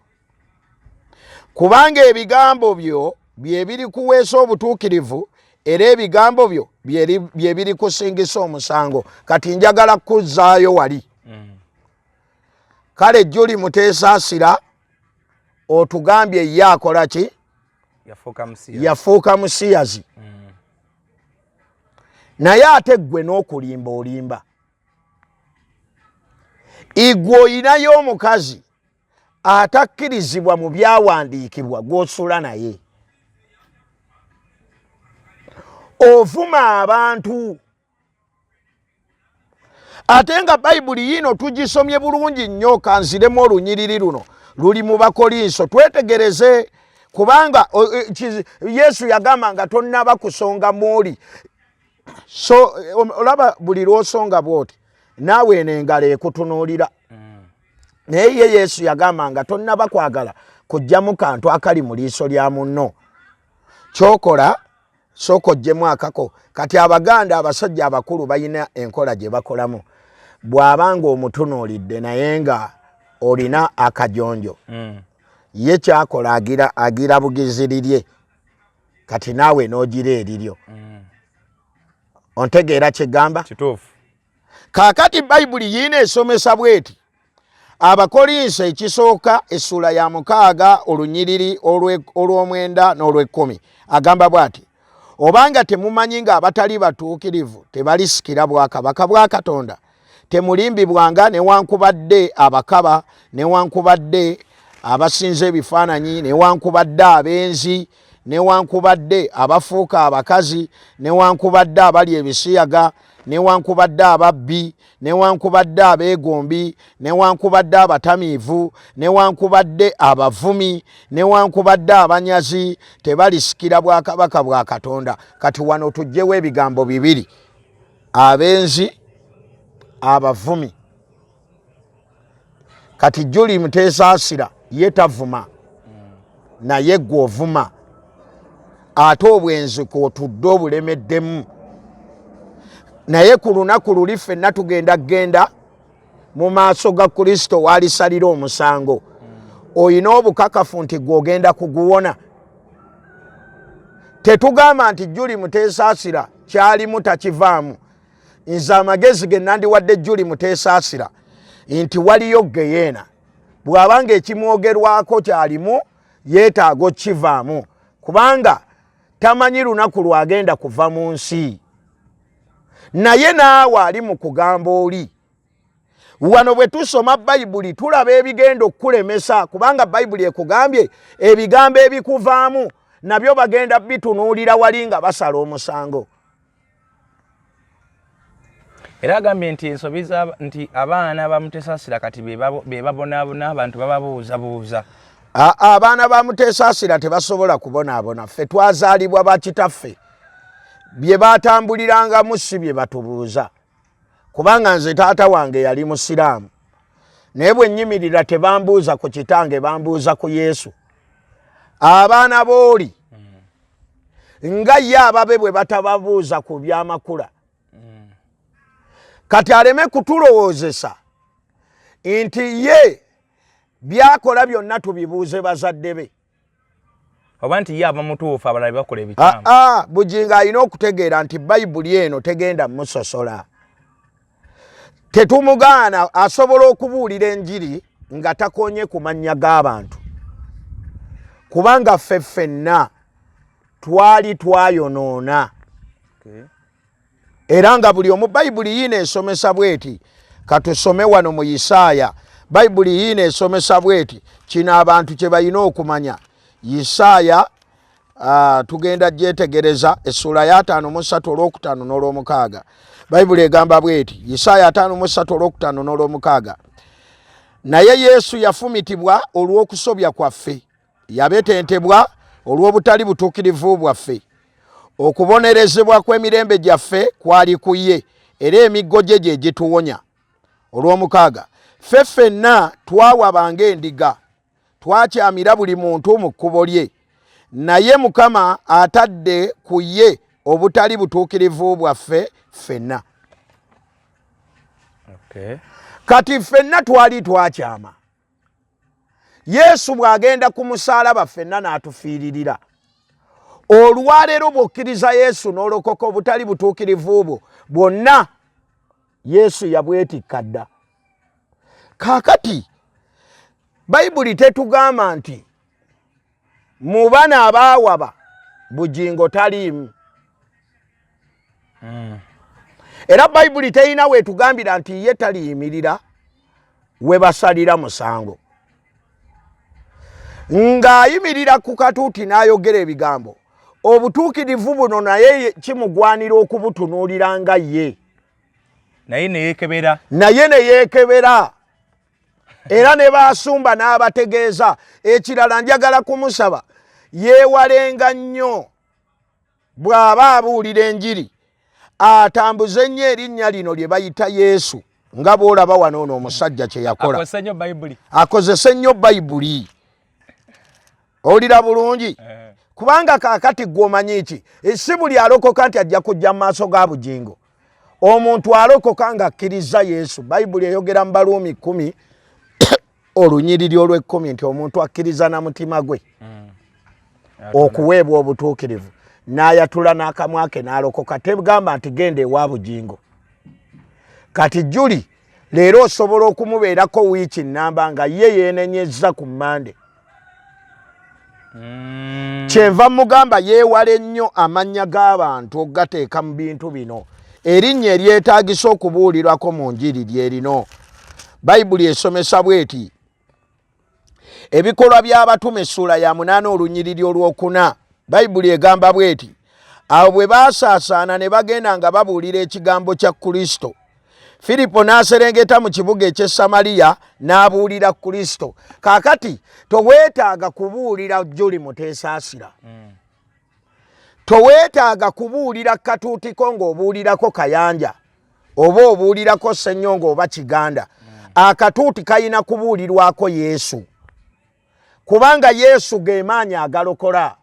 S2: Kubanga ebigambo byo bye biri kuweesa obutuukirivu era ebigambo byo bye biri kusingisa omusango. Kati njagala kuzzaayo wali. Kale Julie Mutesasira otugambye ye akola ki? Yafuuka musiyazi. Naye ate ggwe n'okulimba olimba. Igwe oyinayo omukazi atakkirizibwa mu byawandiikibwa gw'osula naye. Ovuma abantu. Ate nga Bayibuli yino tugisomye bulungi nnyo, kanziremu olunyiriri luno luli mu Bakolinso. Twetegereze kubanga Yesu yagamba nga tonnaba kusonga mwoli. So olaba buli lw'osonga bw'oti naawe n'engalo ekutunuulira. Naye ye Yesu yagamba nga tonnaba kwagala kujjamu kantu akali mu liiso lya munno. Kyokola sooka oggyemu akako. Kati Abaganda abasajja abakulu balina enkola gye bakolamu. Bw'abanga omutunuulidde naye nga olina akajonjo ye kyakola agira bugizirirye kati naawe n'ogira eriryo ontegeera kigamba
S3: kituufu
S2: kaakati bayibuli yiina esomesa bweti abakolinso ekisooka essula ya 6 olunyiriri olw'omwenda n'olw'ekkumi agamba bw'ati obanga temumanyi ng'abatali batuukirivu tebalisikira bwakabaka bwa Katonda temulimbibwanga newankubadde abakaba newankubadde abasinza ebifaananyi newankubadde abenzi newankubadde abafuuka abakazi newankubadde abali ebisiyaga newankubadde ababbi newankubadde abeegombi newankubadde abatamiivu newankubadde abavumi newankubadde abanyazi tebalisikira bwakabaka bwa Katonda. Kati wano tujjewo ebigambo bibiri abenzi abavumi. Kati Julie Mutesaasira ye tavuma naye gwe ovuma ate obwenzi kwotudde obulemeddemu naye ku lunaku luli ffenna tugenda mu maaso ga Kristo walisalira omusango oyina obukakafu nti gw'ogenda kuguwona. Tetugamba nti Julie Mutesaasira kyalimu takivaamu. Nze amagezi ge nandiwadde Julie Mutesaasira nti waliyo geyeena bw'abanga ekimwogerwako kyalimu yeetaaga okivaamu kubanga tamanyi lunaku lwagenda kuva mu nsi. Naye naawe ali mu kugamba oli wano bwe tusoma bayibuli tulaba ebigenda okukulemesa kubanga bayibuli ekugambye ebigambo ebikuvaamu nabyo bagenda bitunuulira wali nga basala omusango.
S3: Era agambye nti ensobi nti abaana ba Mutesaasira kati be babonaabona abantu bababuuzabuuza.
S2: Abaana ba Mutesaasira tebasobola kubonaabona. Ffe twazaalibwa bakitaffe bye batambulirangamu si bye batubuuza kubanga nze taata wange yali musiraamu naye bwe nnyimirira tebambuuza ku kitange bambuuza ku Yesu. Abaana booli nga ye ababe bwe batababuuza ku byamakula kati aleme kutulowoozesa nti ye byakola byonna tubibuuze bazadde be
S3: oba nti ye abamutuufu abalala bakola ebikyamu.
S2: Bujinga alina okutegeera nti bayibuli eno tegenda musosola. Tetumugaana asobola okubuulira enjiri nga takonye ku mannya g'abantu kubanga ffe ffenna twali twayonoona. Era nga buli omu bayibuli yiina esomesa bweti katusome wano mu Isaaya. Bayibuli yiina esomesa bweti kino abantu kye balina okumanya. Isaaya tugenda gyetegereza essula ya 53 olw'okutaano n'olw'omukaaga. Bayibuli egamba bweti Isaaya 53 olw'okutaano n'olw'omukaaga. Naye Yesu yafumitibwa olw'okusobya kwaffe, yabetentebwa olw'obutali butuukirivu bwaffe. Okubonerezebwa kw'emirembe gyaffe kwali ku ye, era emiggo gye gye gituwonya. Olw'omukaaga. Ffe ffenna twawabanga endiga, twakyamira buli muntu mu kkubo lye, naye Mukama atadde ku ye obutali butuukirivu bwaffe ffenna. Kati ffenna twali twakyama. Yesu bw'agenda ku musaalaba ffenna n'atufiiririra. Olwaleero bw'okkiriza Yesu n'olokoka obutali butuukirivu bwo bwonna Yesu yabwetikka dda. Kaakati bayibuli tetugamba nti mu bana abaawaba bujingo taliimu. Era bayibuli terina weetugambira nti ye taliyimirira we basalira musango. Ng'ayimirira ku katuuti n'ayogera ebigambo obutuukirivu buno naye kimugwanira okubutunuulira nga ye.
S3: Naye ne yeekebera.
S2: Era ne baasumba n'abategeeza. Ekirala njagala kumusaba yeewalenga nnyo bw'aba abuulira enjiri atambuze nnyo erinnya lino lye bayita Yesu nga bw'olaba wano ono omusajja kye yakola. Akozese nnyo bayibuli. Olira bulungi. Kubanga kaakati gw'omanyi ki si buli alokoka nti ajja kujja mu maaso ga bujingo. Omuntu alokoka ng'akkiriza Yesu. Bayibuli eyogera mu Baluumi 10 olunyiriri olw'ekkumi nti omuntu akkiriza na mutima gwe okuweebwa obutuukirivu n'ayatula n'akamwa ke n'alokoka tegamba nti genda ewa bugingo. Kati Juli leero osobola okumubeerako wiiki nnamba nga ye yeenenyezza ku Mande. Kyenva mugamba yeewala ennyo amannya g'abantu okugateeka mu bintu bino. Erinnya eryetaagisa okubuulirako mu njiri lyerino. Bayibuli esomesa bweti. Ebikolwa by'abatume essula ya 8 olunyiriri olwokuna. Bayibuli egamba bweti. Abo bwe baasaasaana ne bagenda nga babuulira ekigambo kya Kristo. Filipo n'aserengeta mu kibuga eky'e Samaliya n'abuulira Kristo. Kaakati toweetaaga kubuulira Juli Muteesaasira. Toweetaaga kubuulira Katuutiko ng'obuulirako Kayanja oba obuulirako Ssennyongo oba Kiganda. Akatuuti kayina kubuulirwako Yesu. Kubanga Yesu ge maanyi agalokola.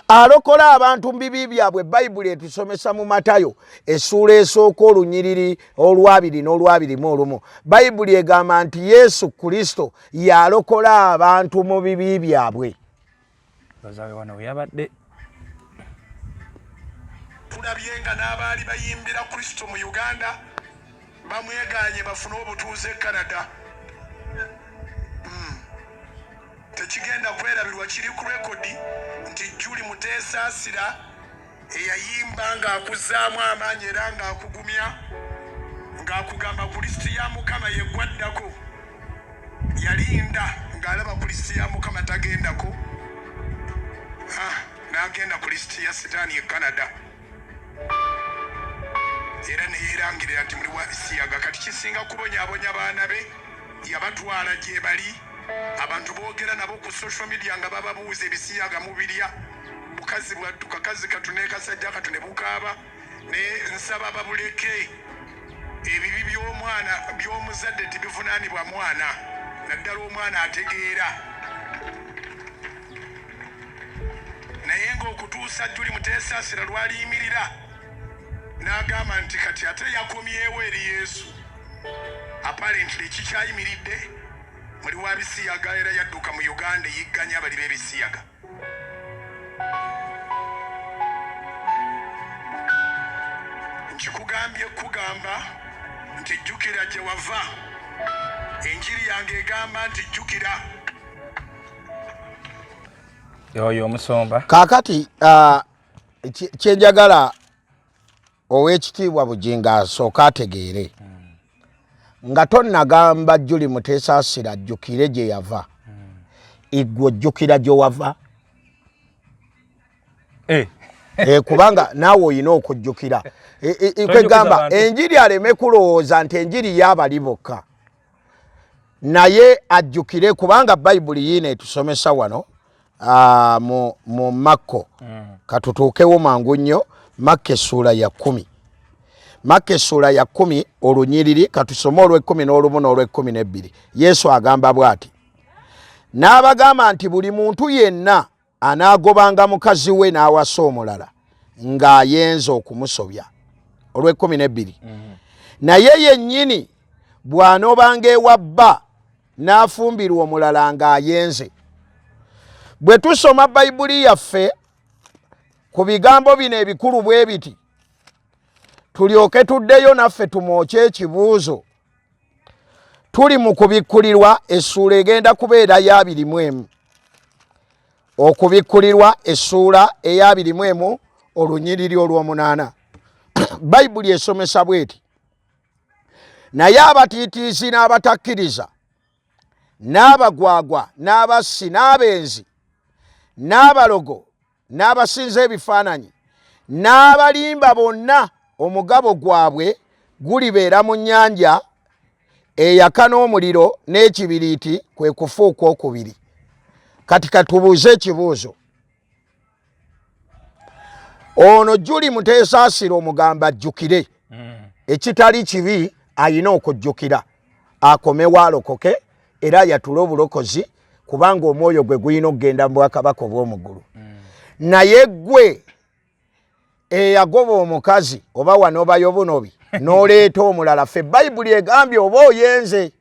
S2: Alokola abantu mbibi byabwe. Bayibuli etusomesa mu Matayo essula esooka olunyiriri olwabiri n'olwabirimu. Bayibuli egamba nti Yesu Kristo yalokola abantu mu bibi byabwe.
S1: Tulabyenga n'abaali bayimbira Kristo mu Uganda bamweganye bafune obutuuze Canada. Tekigenda kwerabirwa kiri ku rekodi nti Juli Muteesaasira eyayimba ng'akuzaamu amaanyi era ng'akugumya ng'akugamba Kristo ya Mukama yeggwaddako yalinda ng'alaba Kristo ya Mukama tagendako n'agenda Kristo ya Sitaani e Canada era neyeerangirira nti muli wa bisiyaga. Kati kisinga kubonyaabonya baana be yabatwala gye bali. Abantu boogera nabo ku social media nga bababuuza ebisiyaga mubirya bukazi bwadduka kazi katune kasajja katune bukaaba ne nsaba babuleke ebibi by'omwana by'omuzadde tibivunaanibwa mwana naddala omwana ategeera naye ng'okutuusa Juli Muteesaasira lwaliyimirira n'agamba nti kati ate yakomyewo eri Yesu apparently kikyayimiridde muli wa bisiyaga era yadduka mu Uganda yigganya abali b'ebisiyaga. Nkikugambye kugamba nti jjukira gye wava. Enjiri yange egamba nti jjukira.
S3: Yoyo omusomba.
S2: Kaakati kyenjagala ow'ekitiibwa Bujinga asooka ategeere. Nga tonnagamba Juli Muteesaasira ajjukire gye yava. Igwe ojjukira gye wava. Kubanga naawe olina okujjukira. Kwegamba enjiri aleme kulowooza nti enjiri y'abali bokka. Naye ajjukire kubanga Bayibuli yiino etusomesa wano mu Makko. Katutuukewo mangu nnyo. Makko essula ya 10. Makko essula ya 10 olunyiriri katusome olw'ekkumi n'olumu n'olw'ekkumi n'ebbiri. Yesu agamba bw'ati. N'abagamba nti buli muntu yenna anaagobanga mukazi we n'awasa omulala ng'ayenze okumusobya. Olw'ekkumi n'ebbiri. Naye yennyini bw'anoobanga ewa bba n'afumbirwa omulala ng'ayenze. Bwe tusoma Bayibuli yaffe ku bigambo bino ebikulu bwe biti tulyoke tuddeyo naffe tumwokye ekibuuzo. Tuli mu kubikkulirwa essula egenda kubeera ya 21. Okubikkulirwa essula eya 21 olunyiriri olw'omunaana. Bayibuli esomesa bweti. Naye abatiitiizi n'abatakkiriza n'abagwagwa n'abassi n'abenzi n'abalogo n'abasinza ebifaananyi n'abalimba bonna omugabo gwabwe gulibeera mu nnyanja eyaka n'omuliro n'ekibiriiti kwe kufuuka okubiri. Kati katubuuze ekibuuzo. Ono Juli Muteesaasira omugamba ajjukire. Ekitali kibi ayina okujjukira. Akomewo alokoke era yatule obulokozi kubanga omwoyo gwe guyina okugenda mu bwakabaka obw'omuggulu. Naye ggwe eyagoba omukazi oba wano bayobunobi n'oleeta omulala ffe Bayibuli egambye oba oyenze.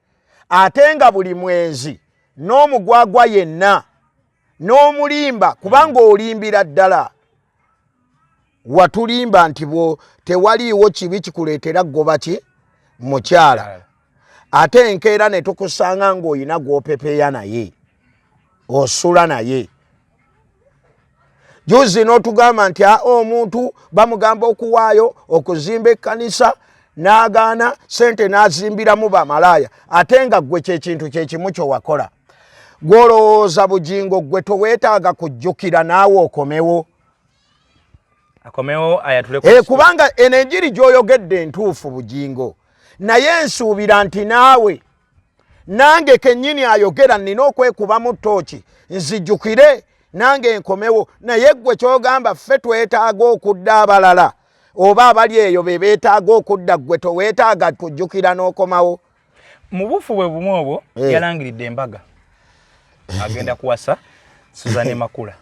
S2: ate nga buli mwezi n'omugwagwa yenna n'omulimba kubanga olimbira ddala watulimba nti tewaliiwo kibi kikuleetera goba ki mukyala ate enkeera ne tukusanga ng'olina gw'opepeya naye osula naye juzi n'otugamba nti omuntu bamugamba okuwaayo okuzimba ekkanisa n'agaana sente n'azimbiramu bamalaaya ate nga ggwe kyekintu kyekimu kyowakola gw'olowooza bugingo ggwe toweetaaga kujjukira naawe okomewo kubanga eno enjiri gy'oyogedde entuufu bugingo naye nsuubira nti naawe nange kennyini ayogera nnina okwekubamu ttooki nzijjukire nange enkomewo naye ggwe ky'ogamba ffe twetaaga okudda abalala oba abali eyo be beetaaga okudda ggwe toweetaaga kujjukira n'okomawo
S3: mu bufu bwe bumu obwo yalangiridde embaga agenda kuwasa Suzanne Makula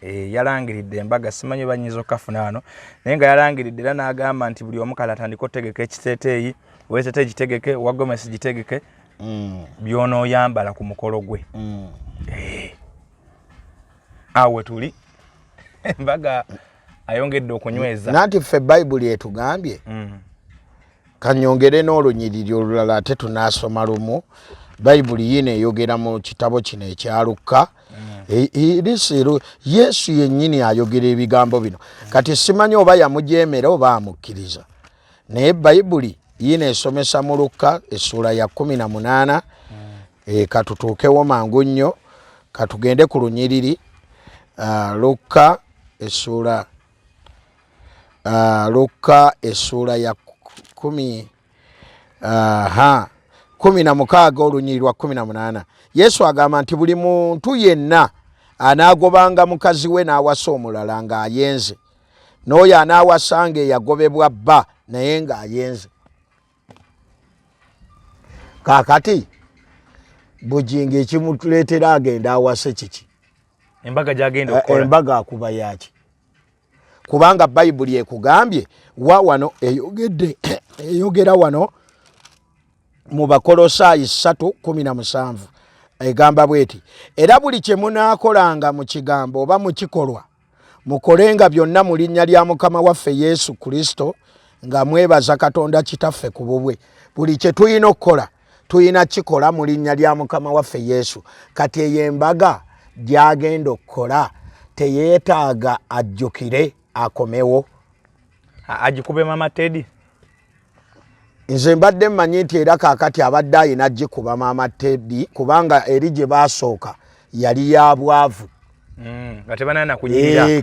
S3: yalangiridde embaga simanyi banyiza okafuna ano naye nga yalangiridde era n'agamba nti buli omu kale atandika otegeka ekiteeteeyi weeteteeyi gitegeke owa Gomesi gitegeke by'onooyambala ku mukolo gwe awe tuli embaga ayongedde okunyweza
S2: nanti ffe bayibuli etugambye kanyongere n'olunyiriri olulala ate tunaasoma lumu bayibuli yino eyogera mu kitabo kino ekya Lukka Yesu yennyini ayogera ebigambo bino kati simanyi oba yamujeemera oba amukkiriza naye bayibuli yino esomesa mu Lukka essula ya 18 katutuukewo mangu nnyo katugende ku lunyiriri Lukka essula ya 16 olunyiriri lwa 18 Yesu agamba nti buli muntu yenna anaagobanga mukazi we n'awasa omulala ng'ayenze n'oyo anaawasanga eyagobebwa bba naye ng'ayenze kaakati bugingo ekimutuleetera agenda awase kiki
S3: embaga gy'agenda okukola
S2: embaga akuba yaki kubanga bayibuli ekugambye wano eyogera wano mu Bakolosaayi 3:17 egamba bweti era buli kye munaakolanga mu kigambo oba mu kikolwa mukolenga byonna mu linnya lya Mukama waffe Yesu Kristo nga mwebaza Katonda Kitaffe ku bubwe buli kye tulina okukola tulina kikola mu linnya lya Mukama waffe Yesu kati eyo embaga gy'agenda okukola teyeetaaga ajjukire akomewo
S3: agikube Mama Teddy
S2: nze mbadde mmanyi nti era kaakati abadde ayina gikuba Mama Teddy kubanga eri gye baasooka yali ya bwavu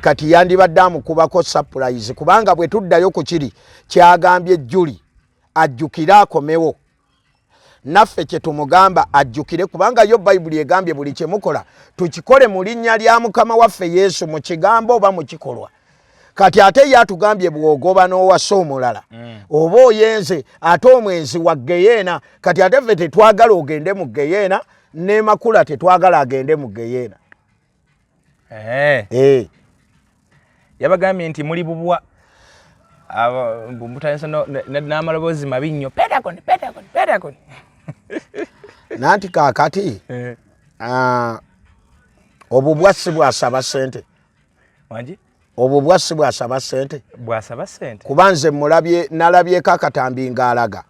S2: kati yandibadde amukubako surprise kubanga bwe tuddayo ku kiri kyagambye Juli ajjukire akomewo naffe kye tumugamba ajjukire kubanga yo bayibuli egambye buli kye mukola tukikole mu linnya lya Mukama waffe Yesu mu kigambo oba mu kikolwa kati ate yatugambye bwogoba n'owasa omulala oba oyenze ate omwenzi wa Geyeena kati ate ffe tetwagala ogende mu Geyeena ne Makula tetwagala agende mu Geyeena
S3: yabagambye nti muli bubwa mbutanisa n'amaloboozi mabi nnyo Pentagon
S2: nanti kaakati obubwa si bwasaba ssente
S3: wangi
S2: obubwa si bwasaba ssente
S3: bwasaba ssente
S2: kuba nze nalabyeko akatambi ng'alaga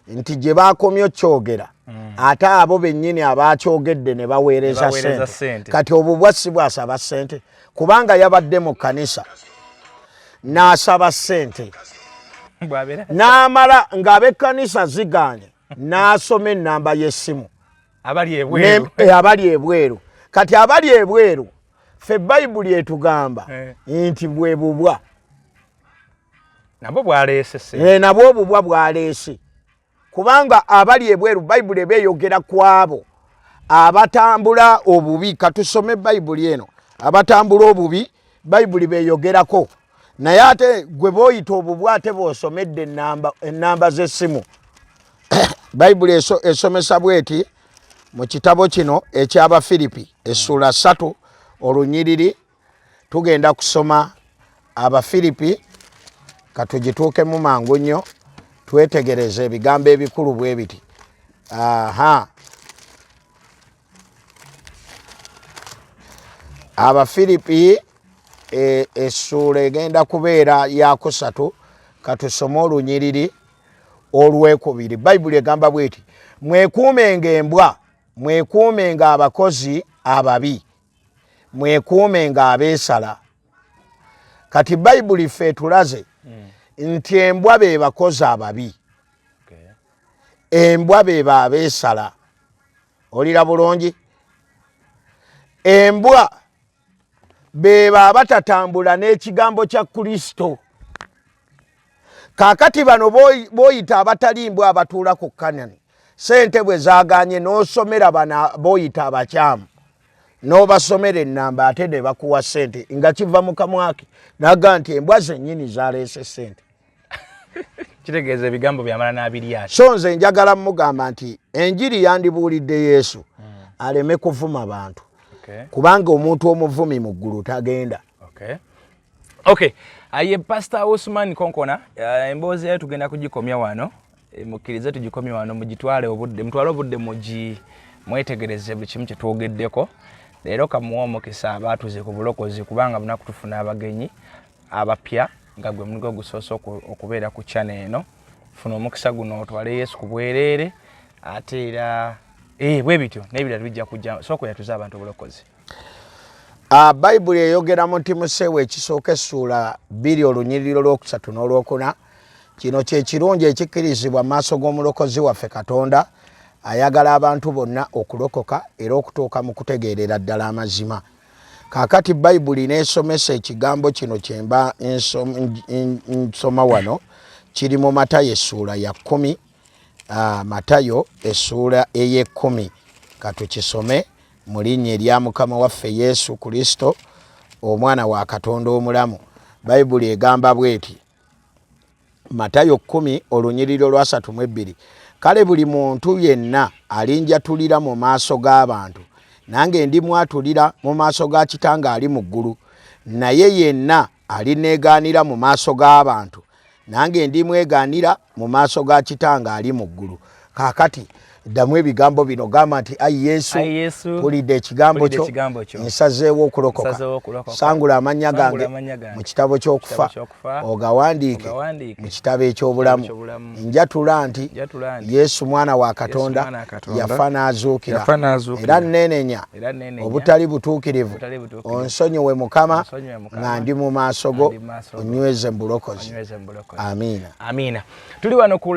S2: nti gye baakomye okyogera ate abo bennyini abakyogedde ne baweereza ssente kati obubwa si bwasaba ssente kubanga yabadde mu kkanisa n'asaba ssente n'amala ng'ab'ekkanisa ziganye n'asoma ennamba y'essimu abali ebweru kati abali ebweru ffe bayibuli etugamba nti bwe bubwa
S3: nabwo bwaleese
S2: nabwo obubwa bwaleese kubanga abali ebweru bayibuli beeyogera ku abo abatambula obubi katusome bayibuli eno abatambula obubi bayibuli beeyogerako naye ate gwe booyita obubwa ate bw'osomedde ennamba z'essimu bayibuli esomesa bweti mu kitabo kino eky'Abafiripi essula 3 olunyiriri tugenda kusoma Abafiripi katugituukemu mangu nnyo twetegereze ebigambo ebikulu bwe biti aha Abafilipi essula egenda kubeera yakusatu katusome olunyiriri olwekubiri. Bayibuli egamba bweti mwekuumenga embwa, mwekuumenga abakozi ababi, mwekuumenga abeesala. Kati Bayibuli ffe tulaze nti embwa be bakozi ababi, embwa be abeesala. Olira bulungi? Embwa beba abatatambula n'ekigambo kya Kristo. Kakati bano boyita abatali mbwa abatuula ku Kanani, sente bwe zaaganye n'osomera bana boyita abakyamu n'obasomera ennamba ate ne bakuwa sente nga kiva mu kamwake naga nti embwa zennyini zaleese sente.
S3: Kitegeeza ebigambo byamala n'abirya.
S2: So nze njagala mugamba nti enjiri yandibuulidde Yesu aleme kuvuma bantu. Kubanga omuntu omuvumi mu ggulu tagenda.
S3: Okay. Aye Pastor Osman Konkona, emboozi yetu tugenda kugikomya wano. Mukkirize tugikomya wano mugitwale obudde. Mutwale obudde mwetegereze buli kimu kye twogeddeko. Leero kamuwa omukisa abaatuze ku bulokozi kubanga bunaku tufuna abagenyi abapya nga gwe muligo gusoosa okubeera ku channel eno. Funa omukisa guno otwale Yesu ku bwereere ate era bwe bityo n'ebirala bijja kujja soko yatuza abantu obulokozi.
S2: Bayibuli eyogeramu Timoseewo ekisooka essula 2 olunyiriro lwokusatu n'olwokuna. Kino kye kirungi ekikkirizibwa mu maaso g'omulokozi waffe Katonda ayagala abantu bonna okulokoka era okutuuka mu kutegeerera ddala amazima. Kaakati Bayibuli n'esomesa ekigambo kino kyemba nsoma wano kiri mu Matayo essula ya 10. Matayo essula eye10 katukisome mu linnya erya Mukama waffe Yesu Kristo omwana wa Katonda omulamu. Bayibuli egamba bweti Matayo 10 olunyiriro lwa 32. Kale buli muntu yenna alinjatulira mu maaso g'abantu nange ndimwatulira mu maaso ga Kitange ali mu ggulu, naye yenna alineegaanira mu maaso g'abantu nange ndimwegaanira mu maaso ga Kitange ali mu ggulu. Kaakati ddamu ebigambo bino gamba nti ayi Yesu pulidde ekigambo kyo nsazeewo okulokoka, sangula amannya gange mu kitabo ky'okufa ogawandiike mu kitabo eky'obulamu. Njatula nti Yesu mwana wa Katonda yafa n'azuukira era nneenenya obutali butuukirivu. Onsonyiwe Mukama nga ndi mu maaso go onyweze mu bulokozi. Amiina.
S3: Tuli wano ku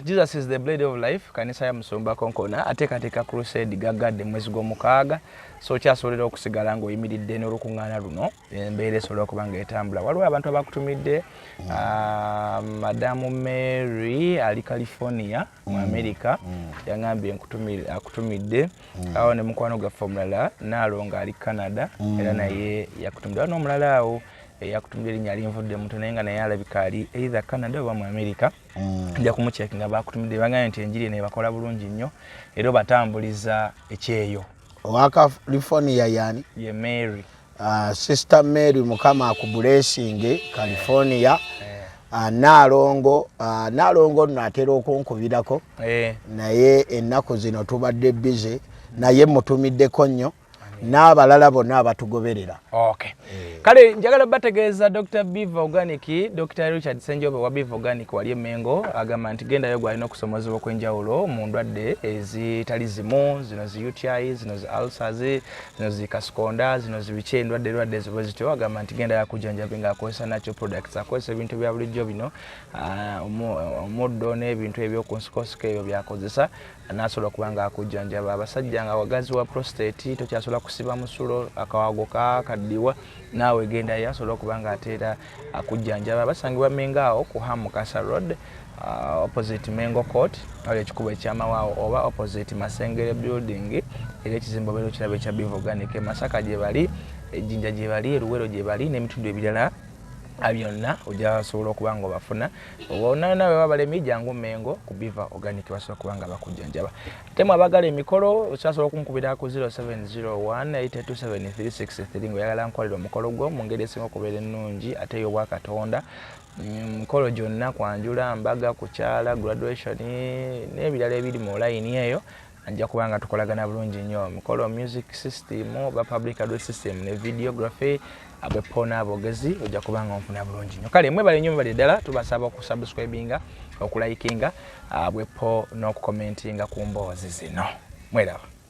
S3: Jesus is the Bread of Life kanisa ya Musumba Konkona ateekateeka crusade gagadde mwezi gw'omukaaga. So kyasobolera okusigala ng'oyimiridde n'olukuŋŋaana luno embeera esobola okuba ng'etambula. Waliwo abantu abakutumidde Madamu Mary ali California mu America yangambye akutumidde. Awo ne mukwano gaffe omulala Naalonga ali Canada era naye yakutumidde. N'omulala awo yakutumidde erinnya linvudde muto naye nga naye alabika ali either Canada oba mu America. Nja kumucheki nga bakutumidde bagambye nti enjiri eno ebakola bulungi nnyo era batambuliza ekyeyo.
S2: Owa California yani?
S3: Ye Mary.
S2: Sister Mary Mukama akublessing California. Naalongo natera okunkubirako naye ennaku zino tubadde busy naye mutumiddeko nnyo n'abalala bonna abatugoberera.
S3: Okay. Kale njagala bategeeza Dr. Beaver Organic, Dr. Richard Senjobe wa Beaver Organic wali Mengo agamba nti gendayo gwalina okusomozebwa kw'enjawulo mu ndwadde ezitali zimu, zino zi UTI, zino zi ulcers, zino zi kasikonda, zino zi biki endwadde ezo zityo. Agamba nti gendayo akujjanjabe ng'akozesa natural products, akozesa ebintu bya bulijjo bino omuddo n'ebintu ebyokunsikosika ebyo byakozesa n'asobola okuba ng'akujjanjaba. Abasajja nga wagazi wa prostate tokyasobola kusiba musulo akawago kaddiwa naawe genda yasobola okuba ng'ateera akujjanjaba. Basangibwa Mengaawo ku Hamukasa Road opposite Mengo Court wali ekikubo ekyamawaawo oba opposite Masengere Building era ekizimbe obeera okiraba ekya Beaver Organic. Masaka gye bali, Ejjinja gye bali, Eruwero gye bali n'ebitundu ebirala abyonna ojja sobola okuba nga obafuna bonna nawe babalemi jangu Mengo ku Biva Organic basobola kuba nga bakujjanjaba ate mwabagala emikolo okyasobola okumukubira ku 0701827363 ng'oyagala nkolera omukolo gwo mu ngeri esinga okubeera ennungi ate ey'obwa Katonda mikolo gyonna kwanjula mbaga kukyala graduation n'ebirala ebiri mu line eyo anja kubanga tukolagana bulungi nnyo mikolo music system oba public address system ne videography abwepona abogezi ojja kubanga onfuna bulungi nnyo kale mwebale nnyo mwebale ddala tubasaba okusubscribinga okulikinga abwepo n'okukomentinga ku mboozi zino mweraba